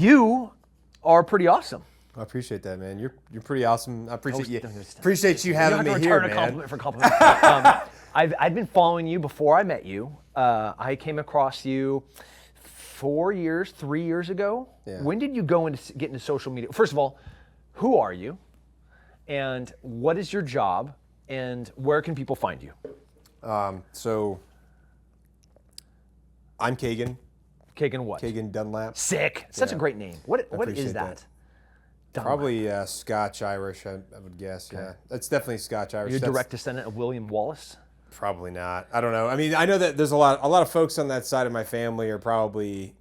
you are pretty awesome. I appreciate that, man. You're pretty awesome. I appreciate you. Appreciate you having me here, man. A compliment for compliment. I've been following you before I met you. I came across you 3 years ago. Yeah. When did you get into social media? First of all, who are you? And what is your job? And where can people find you? So I'm Kagan. Kagan what? Kagan Dunlap. Sick. Such a great name. What is that? Dunlap. Probably Scotch-Irish, I would guess. Okay. Yeah, that's definitely Scotch-Irish. You're a direct descendant of William Wallace? Probably not. I don't know. I mean, I know that there's a lot of folks on that side of my family are probably,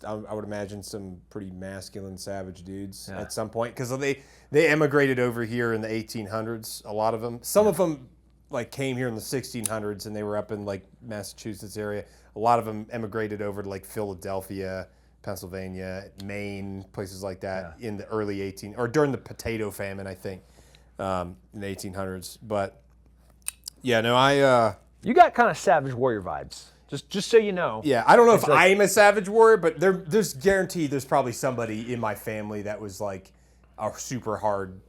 I would imagine, some pretty masculine, savage dudes at some point, because they emigrated over here in the 1800s. A lot of them. Some of them like came here in the 1600s, and they were up in like Massachusetts area. A lot of them emigrated over to like Philadelphia, Pennsylvania, Maine, places like that in the early during the potato famine, I think, in the 1800s. But yeah, no, you got kind of savage warrior vibes. Just so you know. Yeah, I don't know if I'm a savage warrior, but there's guaranteed there's probably somebody in my family that was like a super hard,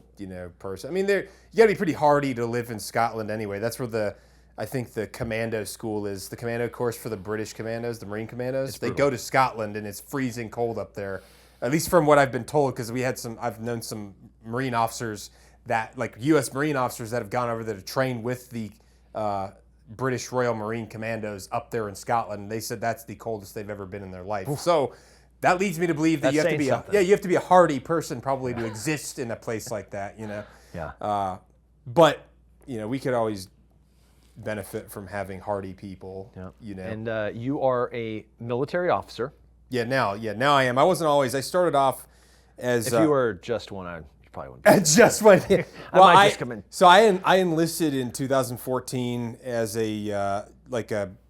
person. I mean, you got to be pretty hardy to live in Scotland anyway. That's where I think the commando school is, the commando course for the British commandos, the Marine commandos. They go to Scotland, and it's freezing cold up there, at least from what I've been told, because I've known some Marine officers like U.S. Marine officers that have gone over there to train with the British Royal Marine Commandos up there in Scotland. And they said that's the coldest they've ever been in their life. Oof. So that leads me to believe that you have to be a hardy person probably to exist in a place like that, Yeah. But we could always benefit from having hardy people. Yeah. And you are a military officer. Yeah. Now I am. I wasn't always. I started off as. If you were just one, I probably wouldn't. Be just one. Well, I might just come in. So I enlisted in 2014 as a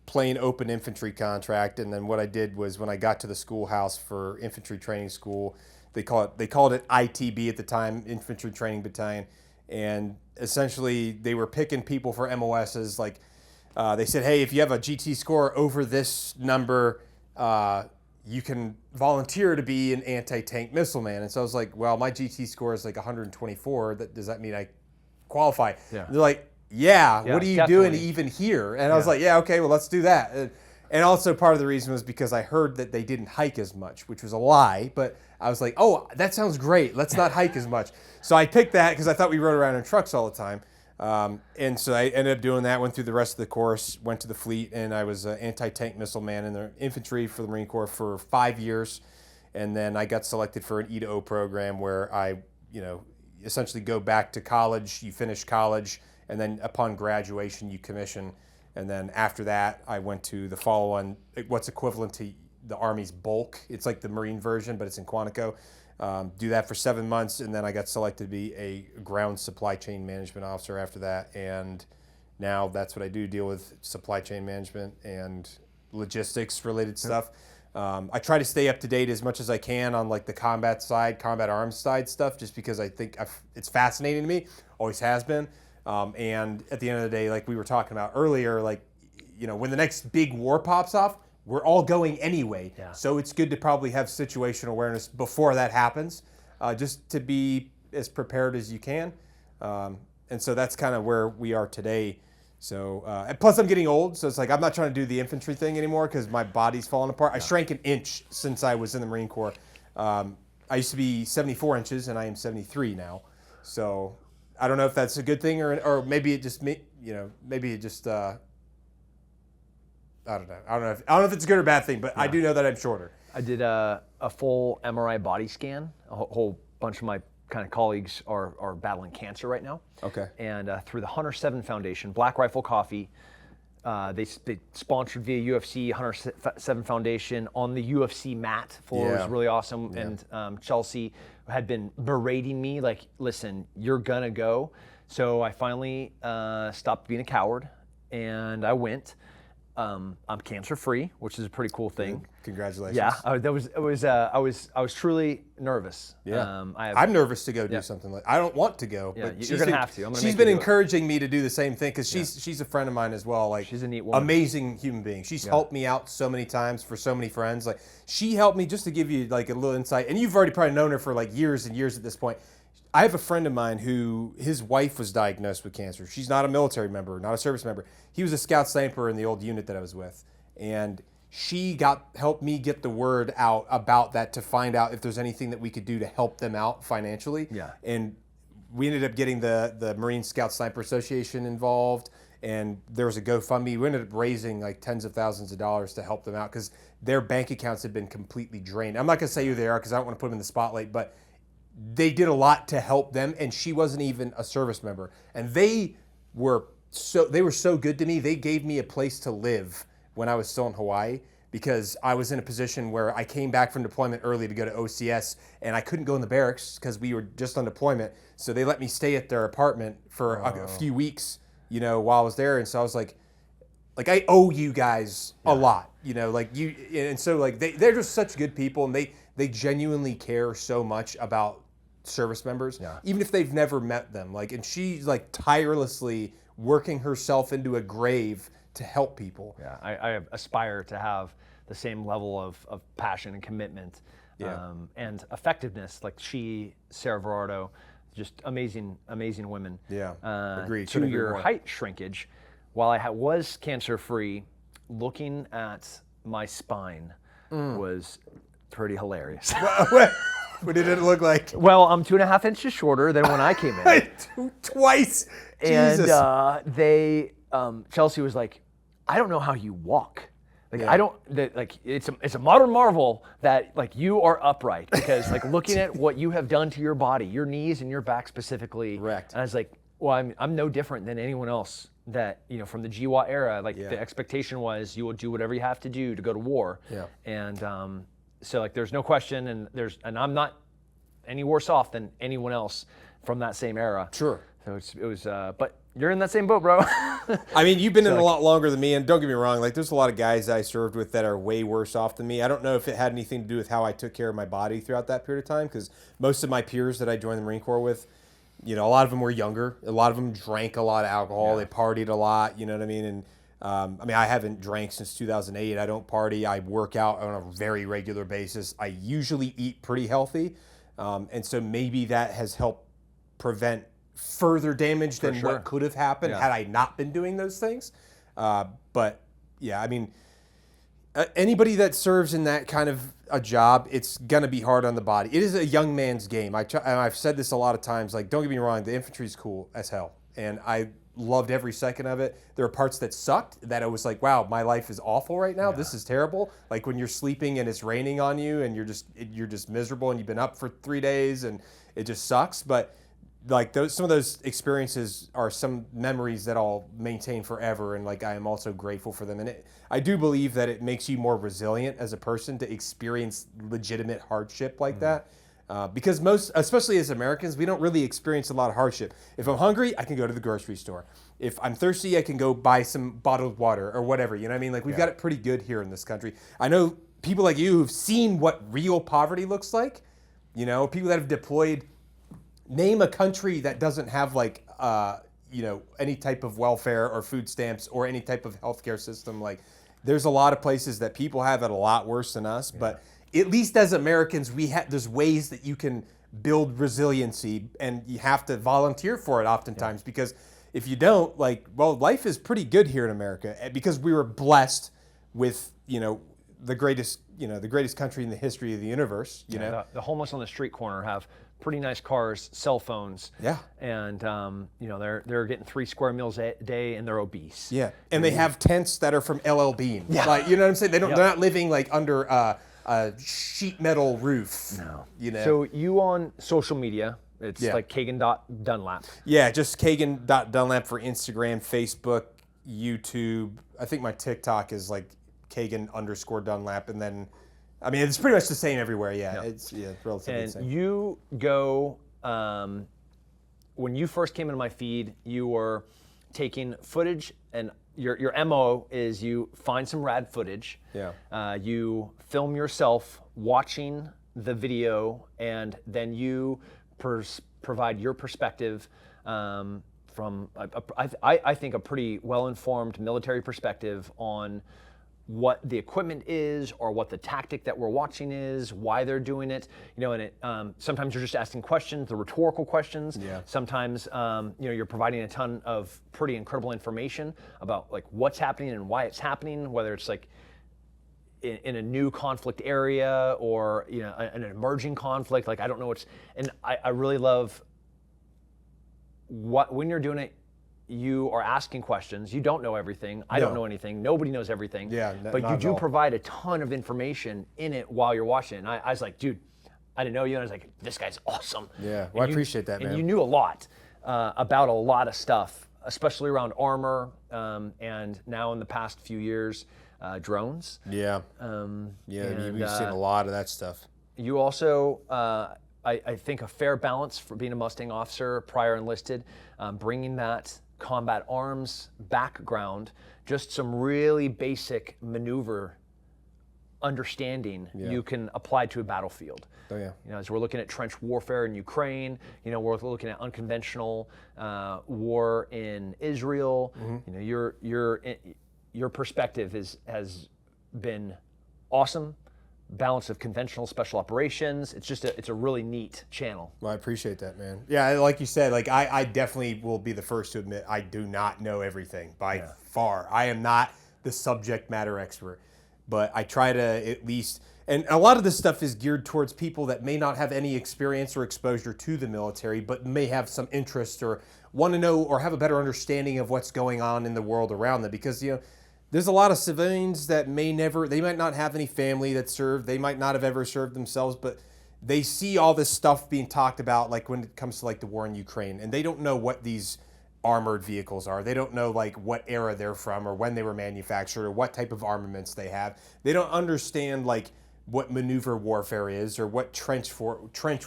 plain open infantry contract, and then what I did was when I got to the schoolhouse for infantry training school, they called it ITB at the time, Infantry Training Battalion, and essentially they were picking people for MOSs. Like they said, hey, if you have a GT score over this number, you can volunteer to be an anti-tank missile man. And so I was like, well, my GT score is like 124. Does that mean I qualify? Yeah. They're like, yeah, what are you doing even here? And I was like, yeah, okay, well, let's do that. And also part of the reason was because I heard that they didn't hike as much, which was a lie. But I was like, oh, that sounds great. Let's not hike as much. So I picked that because I thought we rode around in trucks all the time. And so I ended up doing that, went through the rest of the course, went to the fleet, and I was an anti-tank missile man in the infantry for the Marine Corps for 5 years. And then I got selected for an E-to-O program where I, essentially go back to college. You finish college, and then upon graduation, you commission. And then after that, I went to the follow-on, what's equivalent to the Army's bulk. It's like the Marine version, but it's in Quantico. Do that for 7 months, and then I got selected to be a ground supply chain management officer after that. And now that's what I do, deal with supply chain management and logistics related stuff. I try to stay up to date as much as I can on like the combat side, combat arms side stuff, just because I think it's fascinating to me, always has been. And at the end of the day, like we were talking about earlier, like, when the next big war pops off, we're all going anyway. Yeah. So it's good to probably have situational awareness before that happens, just to be as prepared as you can. And so that's kind of where we are today. So, and plus I'm getting old, so it's like I'm not trying to do the infantry thing anymore because my body's falling apart. I shrank an inch since I was in the Marine Corps. I used to be 74 inches, and I am 73 now. So I don't know if that's a good thing or maybe it just I don't know. I don't know if it's a good or bad thing, but I do know that I'm shorter. I did a full MRI body scan. A whole bunch of my kind of colleagues are battling cancer right now. Okay. And through the Hunter 7 Foundation, Black Rifle Coffee, they sponsored via UFC, Hunter 7 Foundation on the UFC mat. It was really awesome. Yeah. And Chelsea had been berating me like, listen, you're going to go. So I finally stopped being a coward, and I went. I'm cancer free, which is a pretty cool thing. Congratulations. Yeah, I was truly nervous. Yeah, I'm nervous to go do something like. I don't want to go, but you're gonna have to. She's been encouraging me to do the same thing because she's a friend of mine as well. Like, she's a neat woman. Amazing human being. She's helped me out so many times for so many friends. Like, she helped me, just to give you like a little insight. And you've already probably known her for like years and years at this point. I have a friend of mine who his wife was diagnosed with cancer. She's not a military member, not a service member. He was a scout sniper in the old unit that I was with. And she helped me get the word out about that to find out if there's anything that we could do to help them out financially. Yeah. And we ended up getting the Marine Scout Sniper Association involved, and there was a GoFundMe. We ended up raising like tens of thousands of dollars to help them out because their bank accounts had been completely drained. I'm not going to say who they are because I don't want to put them in the spotlight, but they did a lot to help them, and she wasn't even a service member. And they were so good to me. They gave me a place to live when I was still in Hawaii because I was in a position where I came back from deployment early to go to OCS, and I couldn't go in the barracks because we were just on deployment. So they let me stay at their apartment for a few weeks, while I was there. And so I was like I owe you guys a lot, and so like they're just such good people, and they genuinely care so much about service members, even if they've never met them. And she's like tirelessly working herself into a grave to help people. Yeah, I aspire to have the same level of passion and commitment and effectiveness like Sarah Verardo, just amazing women. Yeah, agreed. To your height shrinkage, while I was cancer-free, looking at my spine was pretty hilarious. What did it look like? Well, I'm 2.5 inches shorter than when I came in. Twice. And Jesus. Chelsea was like, I don't know how you walk. It's a modern marvel that like you are upright because like looking at what you have done to your body, your knees and your back specifically. Correct. And I was like, well, I'm no different than anyone else that, from the GWAT era, the expectation was you will do whatever you have to do to go to war. Yeah. And so like there's no question, and I'm not any worse off than anyone else from that same era. Sure. So it was, but you're in that same boat, bro. I mean, you've been in a lot longer than me, and don't get me wrong, like there's a lot of guys I served with that are way worse off than me. I don't know if it had anything to do with how I took care of my body throughout that period of time, because most of my peers that I joined the Marine Corps with, a lot of them were younger. A lot of them drank a lot of alcohol. They partied a lot, you know what I mean? And I haven't drank since 2008. I don't party. I work out on a very regular basis. I usually eat pretty healthy. And so maybe that has helped prevent further damage than what could have happened had I not been doing those things. But yeah, I mean, anybody that serves in that kind of a job, it's going to be hard on the body. It is a young man's game. And I've said this a lot of times, like, don't get me wrong, the infantry is cool as hell. And I loved every second of it. There are parts that sucked that I was like, wow, my life is awful right now. This is terrible. Like when you're sleeping and it's raining on you and you're just miserable and you've been up for 3 days and it just sucks. But like some of those experiences are some memories that I'll maintain forever, and like I am also grateful for them. And I do believe that it makes you more resilient as a person to experience legitimate hardship like that. Because especially as Americans, we don't really experience a lot of hardship. If I'm hungry, I can go to the grocery store. If I'm thirsty, I can go buy some bottled water or whatever. You know what I mean? Like we've got it pretty good here in this country. I know people like you who've seen what real poverty looks like. People that have deployed. Name a country that doesn't have like any type of welfare or food stamps or any type of healthcare system. Like there's a lot of places that people have it a lot worse than us, but at least as Americans, there's ways that you can build resiliency, and you have to volunteer for it oftentimes because if you don't, life is pretty good here in America because we were blessed with the greatest country in the history of the universe. The homeless on the street corner have pretty nice cars, cell phones. Yeah. And they're getting 3 square meals a day, and they're obese. Yeah. And they have tents that are from LL Bean. Yeah. Like, you know what I'm saying? They're not living like under a sheet metal roof. No. So you on social media, it's like Kagan.Dunlap. Yeah, just Kagan.Dunlap for Instagram, Facebook, YouTube. I think my TikTok is like Kagan_Dunlap, and then it's pretty much the same everywhere. It's relatively the same. And you go when you first came into my feed, you were taking footage and your MO is you find some rad footage. Yeah. You film yourself watching the video, and then you provide your perspective from, I think, a pretty well-informed military perspective on what the equipment is, or what the tactic that we're watching is, why they're doing it. And it, sometimes you're just asking questions, the rhetorical questions. Yeah. Sometimes you're providing a ton of pretty incredible information about like what's happening and why it's happening, whether it's like in a new conflict area or an emerging conflict. Like I don't know what's, and I really love when you're doing it. You are asking questions. You don't know everything. I don't know anything. Nobody knows everything. Yeah, but you do provide a ton of information in it while you're watching it. And I was like, dude, I didn't know you. And I was like, this guy's awesome. Yeah, well, I appreciate that, man. And you knew a lot about a lot of stuff, especially around armor, and now in the past few years, drones. Yeah. We've seen a lot of that stuff. You also, I think, a fair balance for being a Mustang officer, prior enlisted, bringing that combat arms background, just some really basic maneuver understanding you can apply to a battlefield. Oh yeah. As we're looking at trench warfare in Ukraine, we're looking at unconventional war in Israel. Your perspective has been awesome. Balance of conventional special operations. It's a really neat channel. Well, I appreciate that, man. Yeah, like you said, like I definitely will be the first to admit I do not know everything by far. I am not the subject matter expert, but I try to at least, and a lot of this stuff is geared towards people that may not have any experience or exposure to the military, but may have some interest or want to know or have a better understanding of what's going on in the world around them, because there's a lot of civilians that they might not have any family that served, they might not have ever served themselves, but they see all this stuff being talked about, like when it comes to like the war in Ukraine, and they don't know what these armored vehicles are. They don't know like what era they're from or when they were manufactured or what type of armaments they have. They don't understand like what maneuver warfare is or what trench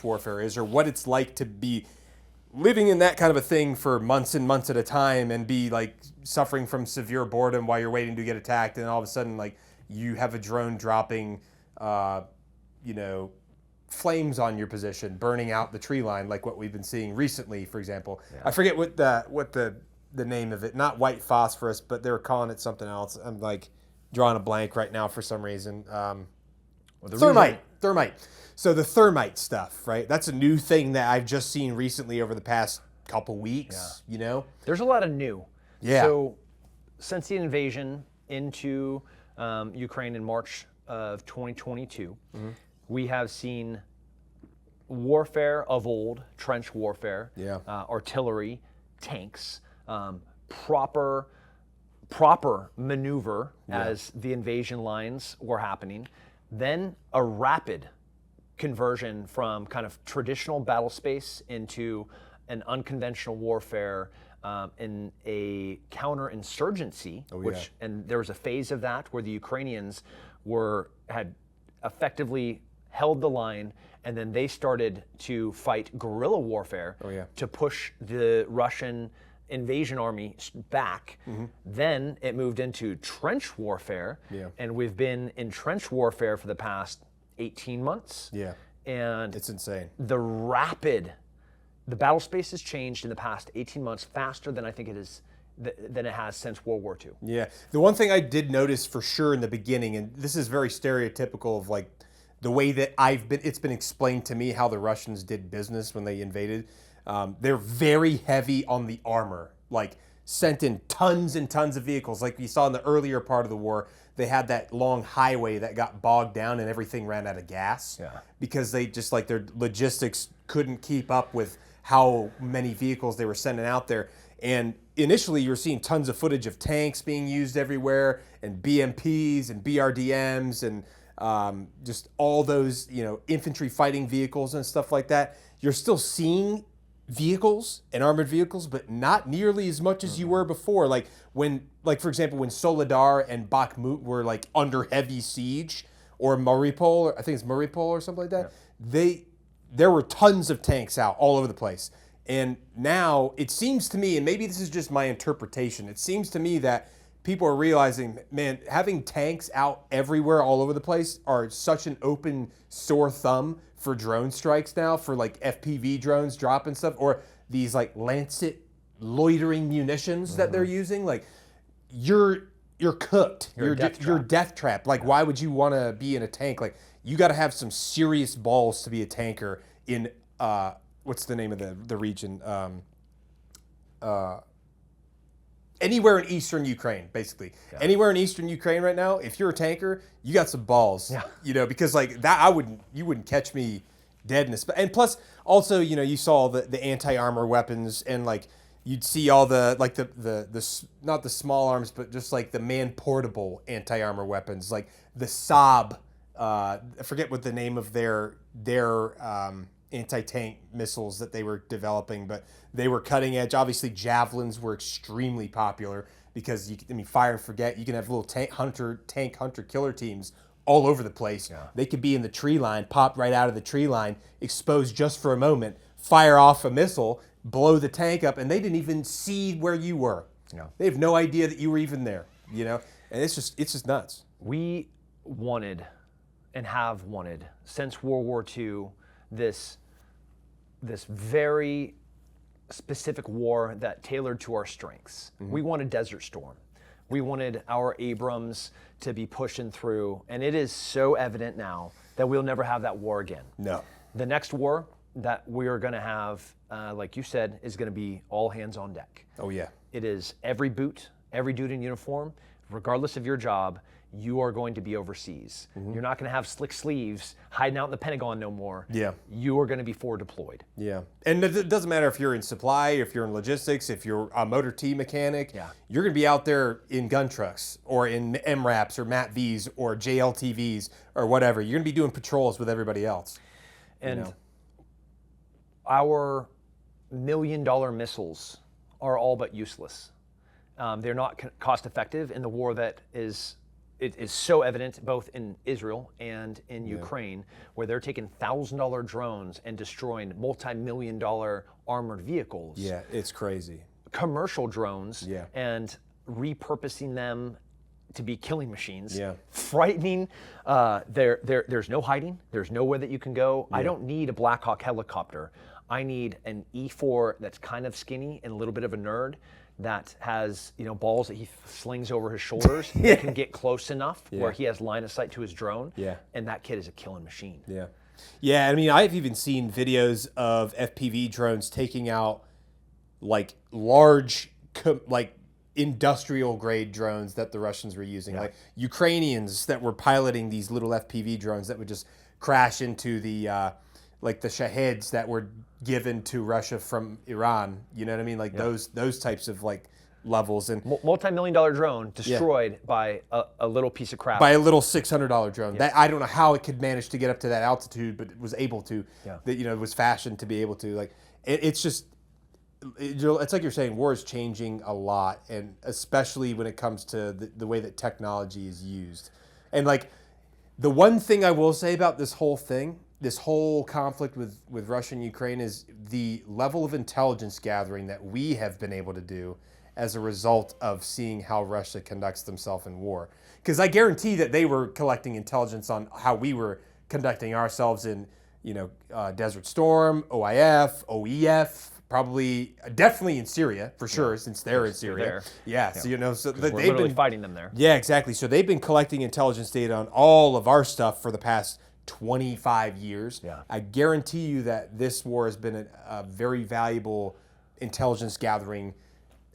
warfare is or what it's like to be living in that kind of a thing for months and months at a time and be like suffering from severe boredom while you're waiting to get attacked, and all of a sudden like you have a drone dropping flames on your position, burning out the tree line, like what we've been seeing recently, for example. Yeah. I forget what the name of it, not white phosphorus, but they were calling it something else. I'm like drawing a blank right now for some reason. Thermite. So the thermite stuff, right? That's a new thing that I've just seen recently over the past couple weeks, There's a lot of new. Yeah. So since the invasion into Ukraine in March of 2022, we have seen warfare of old, trench warfare, artillery, tanks, proper maneuver as the invasion lines were happening. Then a rapid conversion from kind of traditional battle space into an unconventional warfare in a counterinsurgency, and there was a phase of that where the Ukrainians had effectively held the line, and then they started to fight guerrilla warfare to push the Russian invasion army back. Then it moved into trench warfare, and we've been in trench warfare for the past 18 months. Yeah, and it's insane. The battle space has changed in the past 18 months faster than I think than it has since World War II. Yeah, the one thing I did notice for sure in the beginning, and this is very stereotypical of like the way that it's been explained to me how the Russians did business when they invaded. They're very heavy on the armor, like sent in tons and tons of vehicles. Like we saw in the earlier part of the war, they had that long highway that got bogged down and everything ran out of gas because they just like their logistics couldn't keep up with how many vehicles they were sending out there. And initially you're seeing tons of footage of tanks being used everywhere and BMPs and BRDMs and just all those, infantry fighting vehicles and stuff like that. You're still seeing vehicles and armored vehicles, but not nearly as much as you were before. Like for example, when Soledar and Bakhmut were like under heavy siege, or Mariupol, I think it's Mariupol or something like that, there were tons of tanks out all over the place. And now it seems to me, and maybe this is just my interpretation, it seems to me that people are realizing, man, having tanks out everywhere, all over the place, are such an open sore thumb for drone strikes now, for like FPV drones dropping stuff, or these like Lancet loitering munitions that they're using. Like, you're cooked. You're death trap. Like, why would you want to be in a tank? Like, you got to have some serious balls to be a tanker in what's the name of the region? Anywhere in eastern Ukraine, basically. Yeah. Anywhere in eastern Ukraine right now, if you're a tanker, you got some balls. Yeah. You know, because like that, you wouldn't catch me dead in this. And plus, also, you know, you saw the anti-armor weapons, and like you'd see all the like the not the small arms, but just like the man-portable anti-armor weapons, like the Saab. I forget what the name of their anti-tank missiles that they were developing, but they were cutting edge. Obviously, javelins were extremely popular because fire and forget. You can have little tank hunter killer teams all over the place. Yeah. They could be in the tree line, pop right out of the tree line, exposed just for a moment, fire off a missile, blow the tank up, and they didn't even see where you were. Yeah. They have no idea that you were even there. You know, and it's just nuts. We wanted and have wanted since World War II this very specific war that tailored to our strengths. Mm-hmm. We wanted Desert Storm. We wanted our Abrams to be pushing through, and it is so evident now that we'll never have that war again. No. The next war that we're going to have, like you said, is going to be all hands on deck. Oh, yeah. It is every boot, every dude in uniform, regardless of your job, you are going to be overseas. Mm-hmm. You're not going to have slick sleeves hiding out in the Pentagon no more. Yeah. You are going to be forward deployed. Yeah. And it doesn't matter if you're in supply, if you're in logistics, if you're a motor T mechanic. Yeah. You're going to be out there in gun trucks or in MRAPs or MATVs or JLTVs or whatever. You're going to be doing patrols with everybody else. And our $1 million missiles are all but useless. They're not cost effective in the war that is... It is so evident both in Israel and in Ukraine, where they're taking $1,000 drones and destroying multi-million-dollar armored vehicles. Yeah, it's crazy. Commercial drones and repurposing them to be killing machines. Yeah. Frightening. There's no hiding. There's nowhere that you can go. Yeah. I don't need a Black Hawk helicopter. I need an E4 that's kind of skinny and a little bit of a nerd, that has, balls that he slings over his shoulders that can get close enough where he has line of sight to his drone. Yeah. And that kid is a killing machine. Yeah. Yeah, I mean, I've even seen videos of FPV drones taking out like large, like industrial grade drones that the Russians were using. Yeah. Like Ukrainians that were piloting these little FPV drones that would just crash into the like the Shaheeds that were given to Russia from Iran, you know what I mean? Like those types of like levels. And multi-million-dollar drone destroyed by a little piece of crap. By a little $600 drone. That I don't know how it could manage to get up to that altitude, but it was able to. Yeah. That it was fashioned to be able to. Like it's just, it's like you're saying, war is changing a lot, and especially when it comes to the way that technology is used. And like the one thing I will say about this whole thing, this whole conflict with Russia and Ukraine, is the level of intelligence gathering that we have been able to do as a result of seeing how Russia conducts themselves in war. Because I guarantee that they were collecting intelligence on how we were conducting ourselves in, Desert Storm, OIF, OEF, probably, definitely in Syria, for sure, since they're in Syria. Yeah, so we're literally fighting them there. Yeah, exactly. So they've been collecting intelligence data on all of our stuff for the past 25 years. Yeah. I guarantee you that this war has been a very valuable intelligence gathering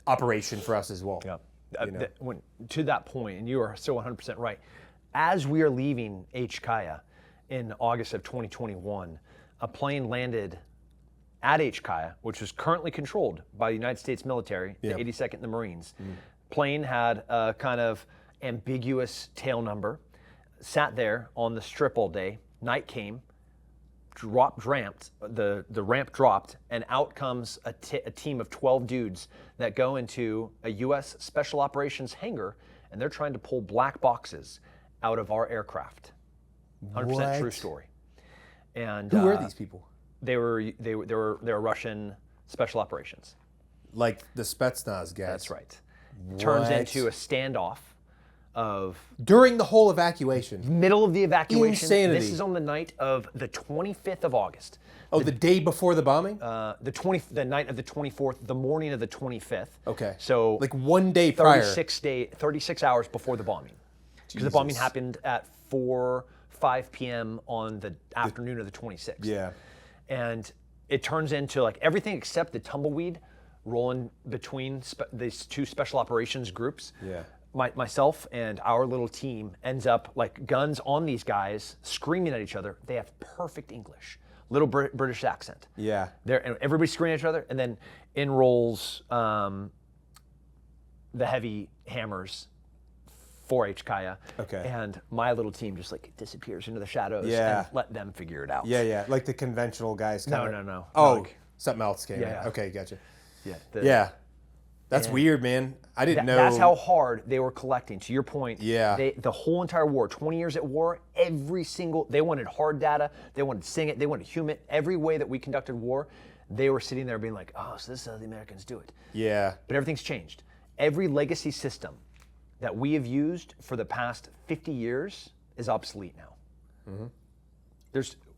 operation for us as well. Yeah. To that point, and you are so 100% right, as we are leaving HKaya in August of 2021, a plane landed at HKaya, which is currently controlled by the United States military, the 82nd and the Marines. Plane had a kind of ambiguous tail number, sat there on the strip all day. Night came, the ramp dropped, and out comes a team of 12 dudes that go into a U.S. Special Operations hangar, and they're trying to pull black boxes out of our aircraft. 100% true story. And who were these people? They were Russian Special Operations. Like the Spetsnaz guys. That's right. turns into a standoff of during the whole evacuation. Middle of the evacuation. Insanity. This is on the night of the 25th of August. Oh, the day before the bombing? The night of the 24th, the morning of the 25th. Okay. So like 1 day prior. 36 hours before the bombing. Because the bombing happened at 5 p.m. on the afternoon of the 26th. Yeah. And it turns into like everything except the tumbleweed rolling between these two special operations groups. Yeah. Myself and our little team ends up like guns on these guys, screaming at each other. They have perfect English, little British accent. Yeah. And everybody's screaming at each other, and then in rolls the heavy hammers, 4-H Kaya. Okay. And my little team just like disappears into the shadows Yeah. and let them figure it out. Yeah, yeah. Like the conventional guys. No. Oh, Like, something else came in. Yeah. Okay, gotcha. yeah. Yeah. That's weird, man. I didn't know. That's how hard they were collecting. To your point, Yeah. the whole entire war, 20 years at war, they wanted hard data, they wanted to sing it, they wanted to human it. Every way that we conducted war, they were sitting there being like, oh, so this is how the Americans do it. Yeah. But everything's changed. Every legacy system that we have used for the past 50 years is obsolete now. Mm-hmm.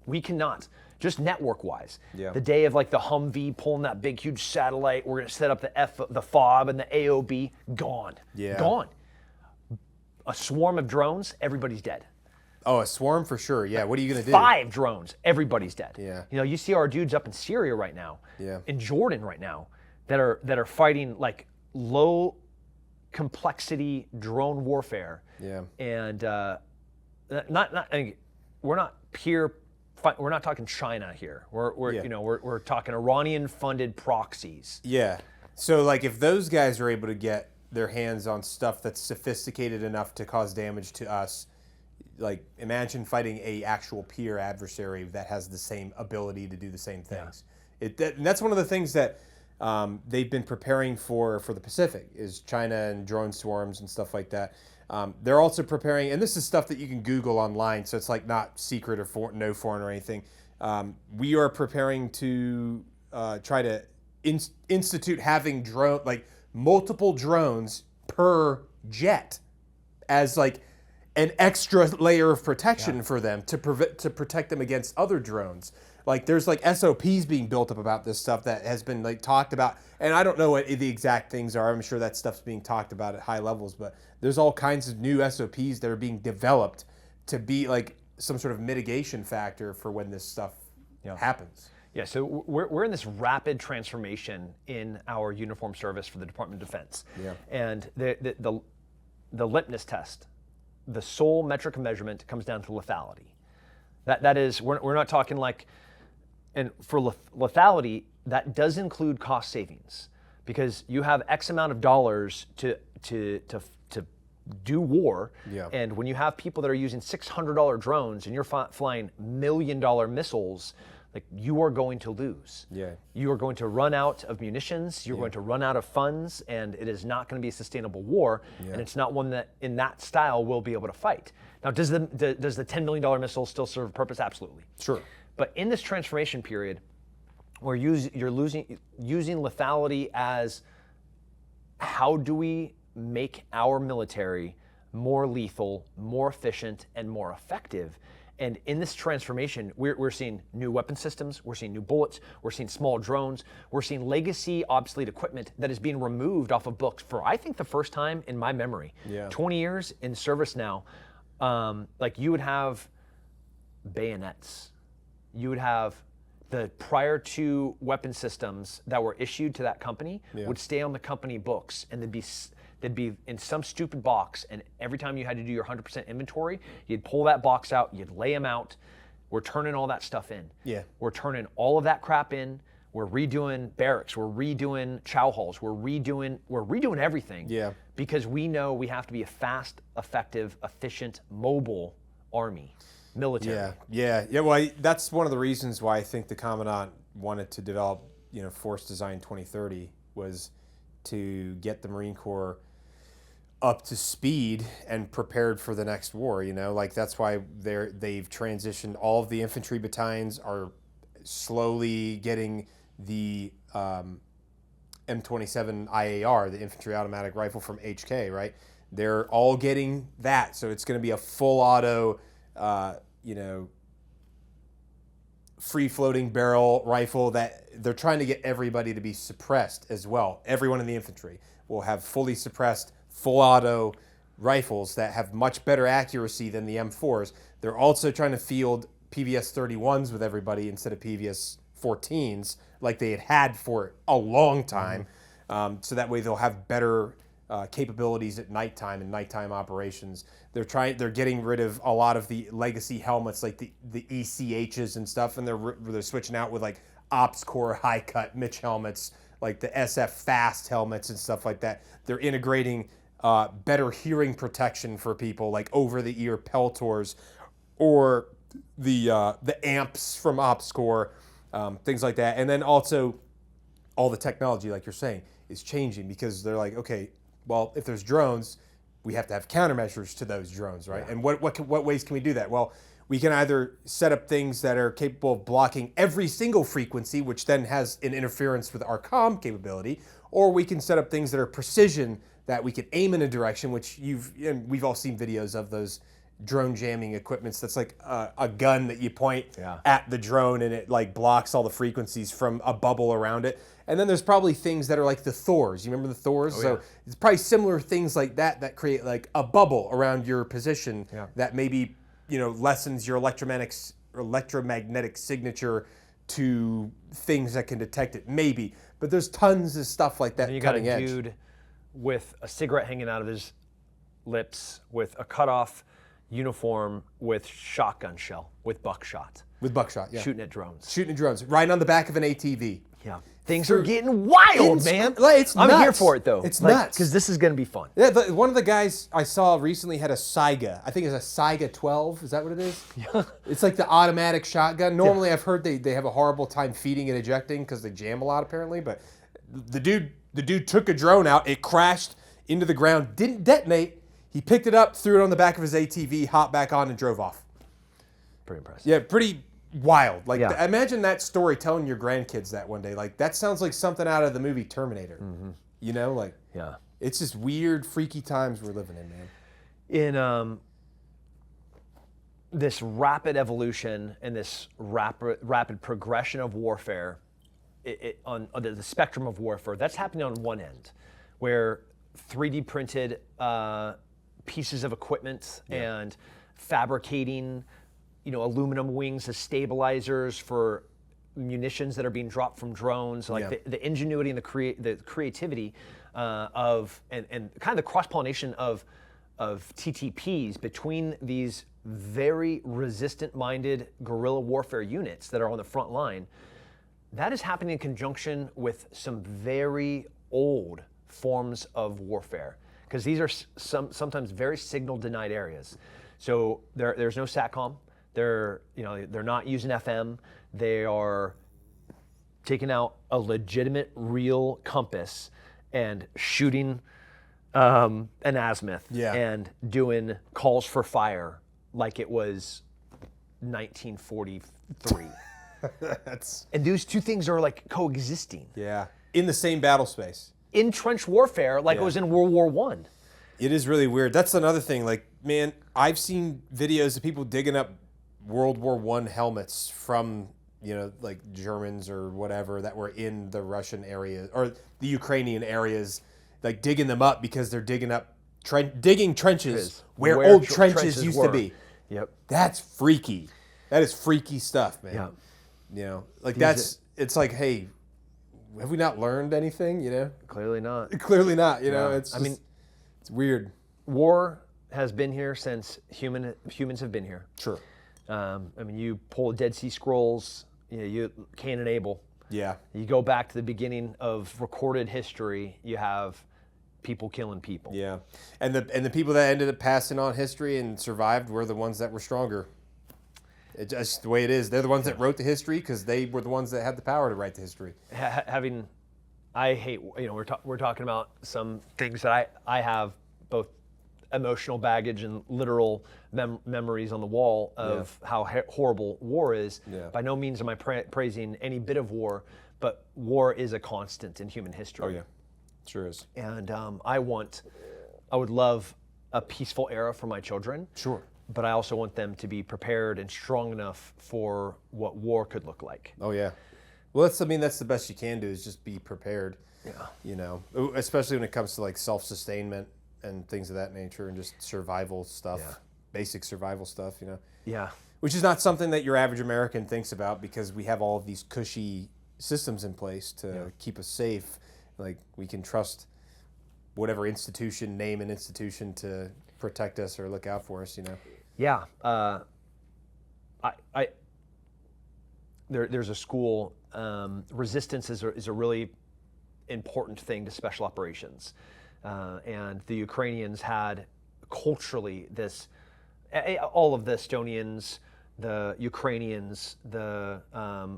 We cannot, just network-wise. Yeah. The day of like the Humvee pulling that big, huge satellite, we're going to set up the FOB and the AOB, gone. Yeah. Gone. A swarm of drones, everybody's dead. Oh, a swarm for sure. Yeah. What are you going to do? 5 drones, everybody's dead. Yeah. You know, you see our dudes up in Syria right now, Yeah. in Jordan right now, that are fighting like low complexity drone warfare. Yeah. And we're not talking China here. We're talking Iranian funded proxies. Yeah. So like if those guys are able to get their hands on stuff that's sophisticated enough to cause damage to us, like imagine fighting a actual peer adversary that has the same ability to do the same things. Yeah. And that's one of the things that they've been preparing for the Pacific is China and drone swarms and stuff like that. They're also preparing, and this is stuff that you can Google online, so it's like not secret or no foreign or anything. We are preparing to try to institute having multiple drones per jet as like an extra layer of protection for them to protect them against other drones. Like there's like SOPs being built up about this stuff that has been like talked about, and I don't know what the exact things are. I'm sure that stuff's being talked about at high levels, but there's all kinds of new SOPs that are being developed to be like some sort of mitigation factor for when this stuff happens. Yeah, so we're in this rapid transformation in our uniform service for the Department of Defense. Yeah. And the litmus test, the sole metric of measurement comes down to lethality. That is, we're not talking like, and for lethality, that does include cost savings because you have X amount of dollars to do war, and when you have people that are using $600 drones and you're flying $1 million missiles, like you are going to lose. Yeah. You are going to run out of munitions. You're going to run out of funds, and it is not going to be a sustainable war. Yeah. And it's not one that, in that style, will be able to fight. Now, does the $10 million missile still serve a purpose? Absolutely. Sure. But in this transformation period, where you're using lethality as how do we make our military more lethal, more efficient, and more effective? And in this transformation, we're seeing new weapon systems, we're seeing new bullets, we're seeing small drones, we're seeing legacy obsolete equipment that is being removed off of books for, I think, the first time in my memory. Yeah. 20 years in service now, like you would have bayonets, you would have the prior to weapon systems that were issued to that company would stay on the company books, and they'd be in some stupid box, and every time you had to do your 100% inventory, you'd pull that box out, you'd lay them out. We're turning all that stuff in. Yeah. We're turning all of that crap in. We're redoing barracks. We're redoing chow halls. We're redoing everything. Yeah. Because we know we have to be a fast, effective, efficient, mobile army, military. Yeah. Well, that's one of the reasons why I think the Commandant wanted to develop, Force Design 2030 was to get the Marine Corps up to speed and prepared for the next war. Like that's why they've transitioned. All of the infantry battalions are slowly getting the M27 IAR, the infantry automatic rifle from HK, right? They're all getting that, so it's going to be a full auto, free floating barrel rifle that they're trying to get everybody to be suppressed as well. Everyone in the infantry will have fully suppressed, full auto rifles that have much better accuracy than the M4s. They're also trying to field PVS 31s with everybody instead of PVS 14s like they had for a long time. So that way they'll have better capabilities at nighttime and nighttime operations. They're getting rid of a lot of the legacy helmets like the ECHs and stuff, and they're switching out with like Ops Corps high cut Mitch helmets, like the SF Fast helmets and stuff like that. They're integrating better hearing protection for people, like over the ear Peltors or the amps from Ops Corps, things like that. And then also all the technology, like you're saying, is changing because they're like, okay, well, if there's drones, we have to have countermeasures to those drones, right? Yeah. And what ways can we do that? Well, we can either set up things that are capable of blocking every single frequency, which then has an interference with our comm capability, or we can set up things that are precision that we can aim in a direction, which we've all seen videos of those drone jamming equipments. That's like a gun that you point at the drone and it like blocks all the frequencies from a bubble around it. And then there's probably things that are like the Thors. You remember the Thors? Oh, so it's probably similar things like that create like a bubble around your position that maybe lessens your electromagnetic signature to things that can detect it. Maybe, but there's tons of stuff like that. And you got a dude with a cigarette hanging out of his lips, with a cutoff uniform, with shotgun shell, with buckshot. With buckshot, yeah. Shooting at drones. Shooting at drones, riding on the back of an ATV. Yeah. Things are getting wild, man. It's I'm nuts. here for it, though. It's nuts. Because this is going to be fun. Yeah, one of the guys I saw recently had a Saiga. I think it's a Saiga 12. Is that what it is? Yeah. It's like the automatic shotgun. Normally, I've heard they have a horrible time feeding and ejecting because they jam a lot, apparently. But the dude took a drone out. It crashed into the ground, didn't detonate. He picked it up, threw it on the back of his ATV, hopped back on, and drove off. Pretty impressive. Yeah, pretty wild. Like, imagine that story telling your grandkids that one day. Like, that sounds like something out of the movie Terminator. Mm-hmm. It's just weird, freaky times we're living in, man. In this rapid evolution and this rapid progression of warfare, on the spectrum of warfare, that's happening on one end, where 3D printed pieces of equipment and fabricating aluminum wings as stabilizers for munitions that are being dropped from drones, like the ingenuity and the creativity of and kind of the cross-pollination of TTPs between these very resistant-minded guerrilla warfare units that are on the front line. That is happening in conjunction with some very old forms of warfare, because these are sometimes very signal-denied areas. So there's no SATCOM. They're not using FM. They are taking out a legitimate, real compass and shooting an azimuth and doing calls for fire like it was 1943. And those two things are like coexisting. Yeah, in the same battle space. In trench warfare, like it was in World War I. It is really weird. That's another thing. Like, man, I've seen videos of people digging up World War I helmets from, like Germans or whatever that were in the Russian area or the Ukrainian areas, like digging them up because they're digging up, digging trenches where old trenches used to be. Yep. That's freaky. That is freaky stuff, man. Yeah. It's like, hey, have we not learned anything, Clearly not. Clearly not, it's it's weird. War has been here since humans have been here. Sure. You pull Dead Sea Scrolls, you Cain and Abel. Yeah. You go back to the beginning of recorded history, you have people killing people. Yeah. And the people that ended up passing on history and survived were the ones that were stronger. It's just the way it is. They're the ones that wrote the history because they were the ones that had the power to write the history. I hate, we're talking about some things that I have both emotional baggage and literal memories on the wall of how horrible war is. Yeah. By no means am I praising any bit of war, but war is a constant in human history. Oh yeah, sure is. And I would love a peaceful era for my children. Sure. But I also want them to be prepared and strong enough for what war could look like. Oh yeah. Well, that's the best you can do is just be prepared. Yeah. You know, especially when it comes to like self-sustainment and things of that nature and just survival stuff, basic survival stuff, you know. Yeah. Which is not something that your average American thinks about because we have all of these cushy systems in place to keep us safe. Like we can trust whatever institution, name an institution to protect us or look out for us, you know. Yeah. There's a school, resistance is a really important thing to special operations. And the Ukrainians had culturally this, all of the Estonians, the Ukrainians, the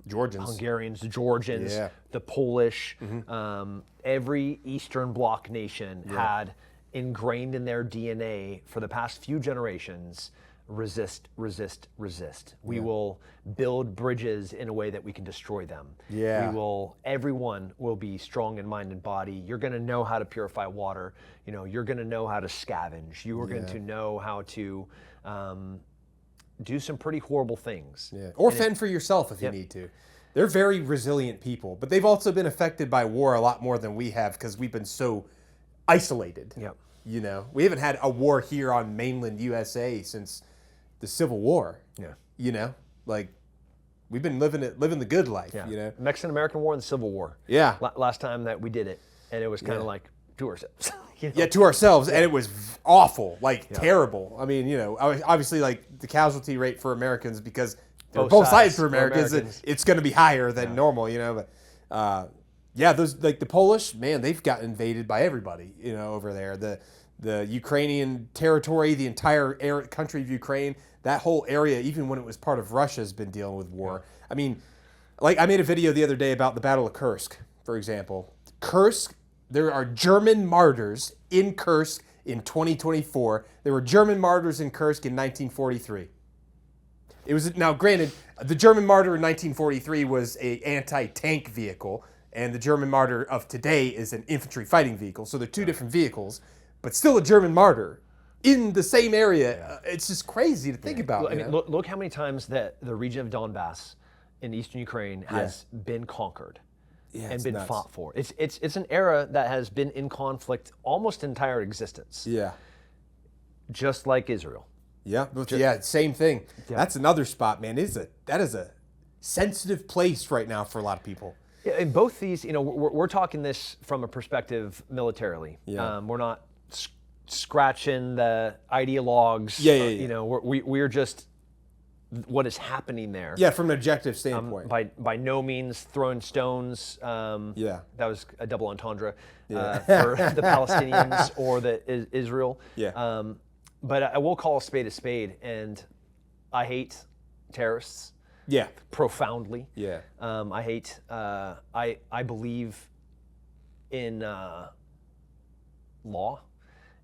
Georgians, Hungarians, the Georgians, the Polish, every Eastern Bloc nation had ingrained in their DNA for the past few generations, resist, resist, resist. We will build bridges in a way that we can destroy them. Yeah. Everyone will be strong in mind and body. You're going to know how to purify water. You know, you're going to know how to scavenge. You are going to know how to do some pretty horrible things. Yeah. Or fend for yourself if you need to. They're very resilient people, but they've also been affected by war a lot more than we have because we've been so isolated. Yep. You know, we haven't had a war here on mainland USA since the Civil War. Yeah. You know, like we've been living the good life. Yeah. You know, Mexican-American War and the Civil War. Yeah. Last time that we did it, and it was kind of like to ourselves. You know? Yeah, to ourselves, and it was awful, like terrible. I mean, you know, obviously, like the casualty rate for Americans because both sides for Americans, it's going to be higher than normal. You know, but those like the Polish, man, they've got invaded by everybody. You know, over there, the Ukrainian territory, the entire country of Ukraine, that whole area, even when it was part of Russia, has been dealing with war. I mean, like I made a video the other day about the Battle of Kursk, for example. Kursk, there are German martyrs in Kursk in 2024. There were German martyrs in Kursk in 1943. It was, now granted, the German martyr in 1943 was an anti-tank vehicle, and the German martyr of today is an infantry fighting vehicle. So they're two different vehicles, but still a German martyr in the same area. It's just crazy to think about. I mean, look how many times that the region of Donbass in eastern Ukraine has been conquered and been fought for. It's an era that has been in conflict almost entire existence. Yeah. Just like Israel. Yeah, same thing. Yeah. That's another spot, man. That is a sensitive place right now for a lot of people. Yeah, and both these, you know, we're talking this from a perspective militarily. Yeah. We're not scratching the ideologues. You know, we're just what is happening there. Yeah, from an objective standpoint. By no means throwing stones. That was a double entendre for the Palestinians or the Israel. Yeah. But I will call a spade, and I hate terrorists. Yeah. Profoundly. Yeah. I hate. I believe in law.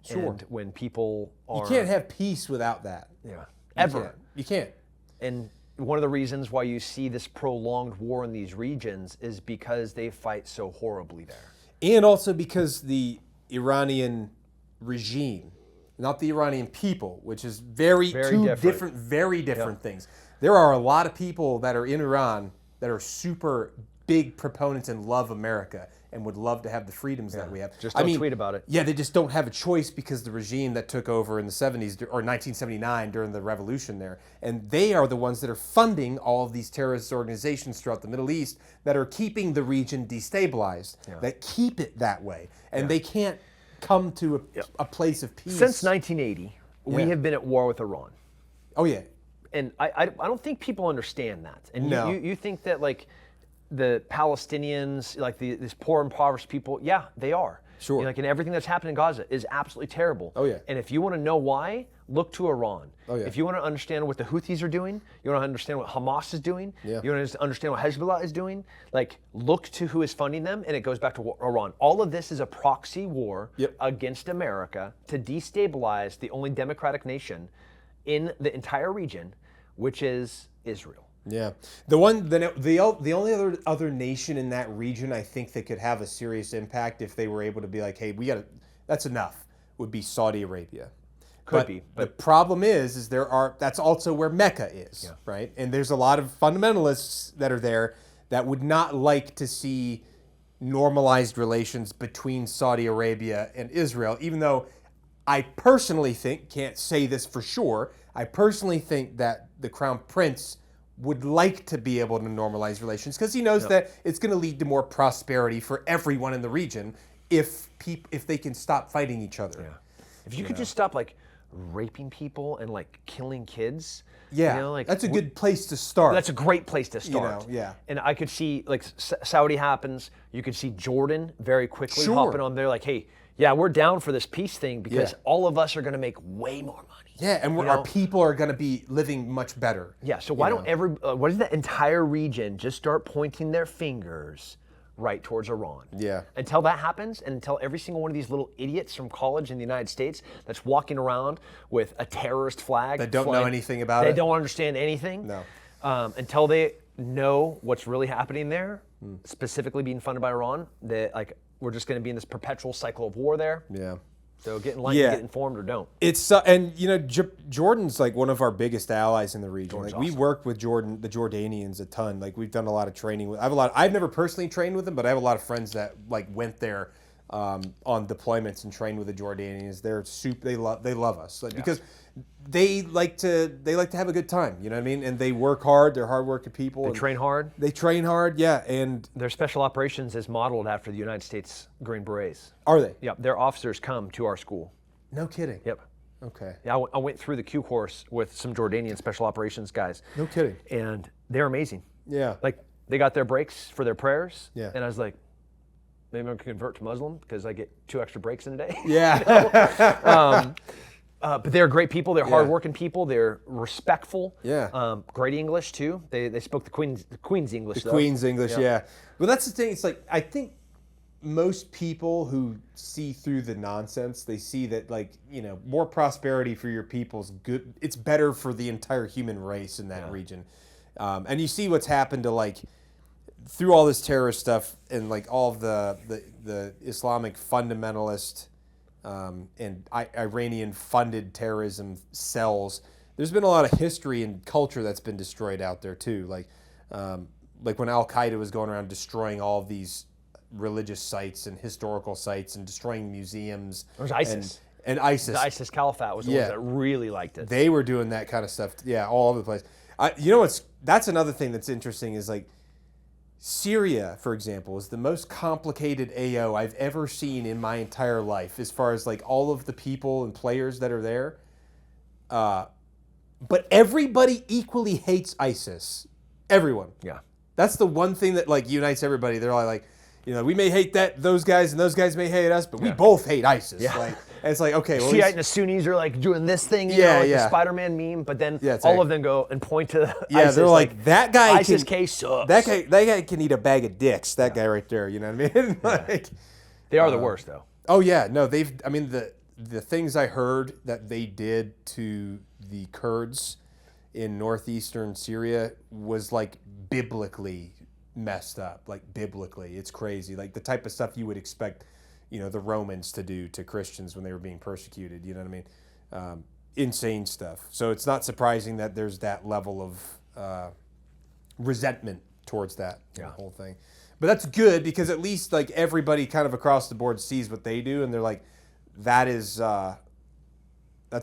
Sure. And when people are, you can't have peace without that. Yeah. Ever. You can't. And one of the reasons why you see this prolonged war in these regions is because they fight so horribly there. And also because the Iranian regime, not the Iranian people, which is very different things. There are a lot of people that are in Iran that are super big proponents and love America and would love to have the freedoms that we have. Just don't tweet about it. Yeah, they just don't have a choice because the regime that took over in the 70s or 1979 during the revolution there, and they are the ones that are funding all of these terrorist organizations throughout the Middle East that are keeping the region destabilized, that keep it that way. And they can't come to a place of peace. Since 1980, we have been at war with Iran. Oh, yeah. And I don't think people understand that. And no. you think that, like, the Palestinians, like these poor, impoverished people, they are. Sure. And everything that's happened in Gaza is absolutely terrible. Oh, yeah. And if you want to know why, look to Iran. Oh, yeah. If you want to understand what the Houthis are doing, you want to understand what Hamas is doing, Yeah. you want to understand what Hezbollah is doing, look to who is funding them, and it goes back to Iran. All of this is a proxy war against America to destabilize the only democratic nation in the entire region, which is Israel. Yeah, the only other nation in that region I think that could have a serious impact if they were able to be like, hey, that's enough, would be Saudi Arabia. But the problem is that's also where Mecca is, right? And there's a lot of fundamentalists that are there that would not like to see normalized relations between Saudi Arabia and Israel, even though I personally think, can't say this for sure, I personally think that the Crown Prince would like to be able to normalize relations because he knows that it's going to lead to more prosperity for everyone in the region if they can stop fighting each other. Yeah. If you could just stop raping people and killing kids. Yeah, that's a good place to start. That's a great place to start. And I could see Saudi happens. You could see Jordan very quickly hopping on there hey, yeah, we're down for this peace thing because all of us are going to make way more money. Yeah, and our people are going to be living much better. Yeah, so why don't why does the entire region just start pointing their fingers right towards Iran? Yeah. Until that happens, and until every single one of these little idiots from college in the United States that's walking around with a terrorist flag. That don't know anything about it. They don't understand anything. No. Until they know what's really happening there, specifically being funded by Iran, we're just going to be in this perpetual cycle of war there. Yeah. So get enlightened, get informed, or don't. It's and Jordan's one of our biggest allies in the region. We work with the Jordanians a ton. We've done a lot of training with. I've never personally trained with them, but I have a lot of friends that went there on deployments and trained with the Jordanians. They love us because they like to have a good time. You know what I mean? And they work hard. They're hardworking people. They train hard. They train hard. Yeah, and their special operations is modeled after the United States Green Berets. Are they? Yep. Their officers come to our school. No kidding. Yep. Okay. Yeah, I went through the Q course with some Jordanian special operations guys. No kidding. And they're amazing. Yeah. They got their breaks for their prayers. Yeah. And I was like, maybe I'm going to convert to Muslim because I get 2 extra breaks in a day. Yeah. But they're great people. They're hardworking people. They're respectful. Yeah. Great English too. They spoke the Queen's English. The Queen's English, yeah. Well, that's the thing. It's I think most people who see through the nonsense, they see that more prosperity for your people is good. It's better for the entire human race in that region. And you see what's happened to through all this terrorist stuff and all of the Islamic fundamentalist and Iranian-funded terrorism cells. There's been a lot of history and culture that's been destroyed out there too. Like when Al Qaeda was going around destroying all of these religious sites and historical sites and destroying museums. It was ISIS. And ISIS. The ISIS Caliphate was the ones that really liked it. They were doing that kind of stuff. Yeah, all over the place. That's another thing that's interesting is Syria, for example, is the most complicated AO I've ever seen in my entire life as far as all of the people and players that are there. But everybody equally hates ISIS. Everyone. Yeah. That's the one thing that unites everybody. They're all we may hate those guys and those guys may hate us, but we both hate ISIS. Yeah. And it's okay. Well, Shiite and the Sunnis are doing this thing, the Spider-Man meme, but then all of them go and point to ISIS. They're that guy ISIS case sucks. That guy can eat a bag of dicks. That guy right there. You know what I mean? They are the worst, though. Oh yeah, no, the things I heard that they did to the Kurds in northeastern Syria was biblically messed up. Biblically, it's crazy. The type of stuff you would expect the Romans to do to Christians when they were being persecuted. You know what I mean? Insane stuff. So it's not surprising that there's that level of resentment towards that whole thing. But that's good because at least everybody kind of across the board sees what they do and they're that's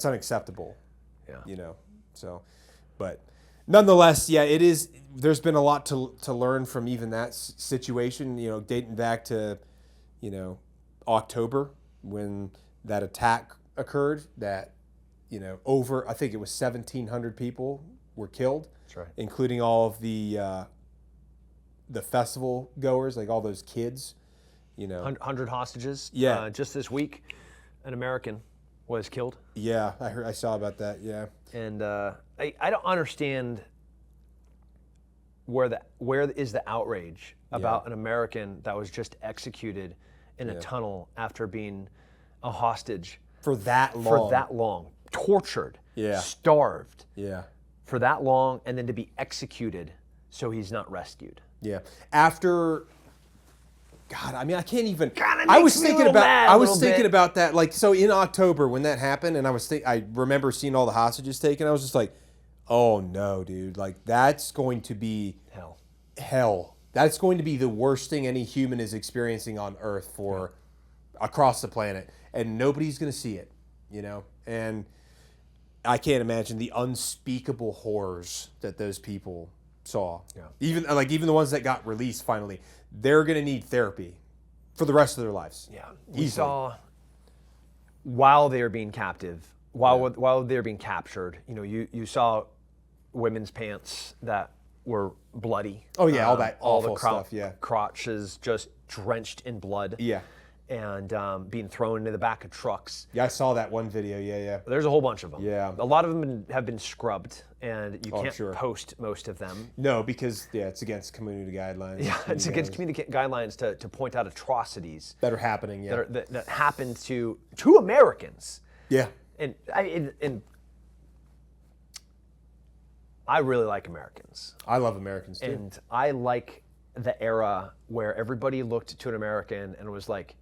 unacceptable. Yeah. So, but nonetheless, it is. There's been a lot to learn from even that situation. Dating back to, October when that attack occurred. That, over I think it was 1,700 people were killed. That's right. Including all of the festival goers, all those kids, You know, 100 hostages. Yeah. Just this week, an American was killed. Yeah, I saw about that. Yeah. And I don't understand where is the outrage about an American that was just executed in a tunnel after being a hostage for that long, tortured, Yeah. starved, Yeah. for that long, and then to be executed so he's not rescued. Yeah. After, God, I mean, I can't even. I was thinking about that. Like, so in October when that happened, and I remember seeing all the hostages taken. I was just like, oh no, dude! Like, that's going to be hell. That's going to be the worst thing any human is experiencing on Earth across the planet, and nobody's going to see it. You know, and I can't imagine the unspeakable horrors that those people saw. Yeah. Even the ones that got released finally, they're going to need therapy for the rest of their lives. Yeah. We saw while they were being captive, while they were being captured, you know, you saw women's pants that were bloody. Oh yeah, all that awful stuff. Yeah. Crotches just drenched in blood. Yeah. And being thrown into the back of trucks. Yeah, I saw that one video. Yeah. There's a whole bunch of them. Yeah. A lot of them have been scrubbed, and you can't sure. post most of them. No, because it's against community guidelines. Yeah, it's against community guidelines to point out atrocities that are happening. Yeah. That happen to Americans. Yeah. And I really like Americans. I love Americans too. And I like the era where everybody looked to an American and was like,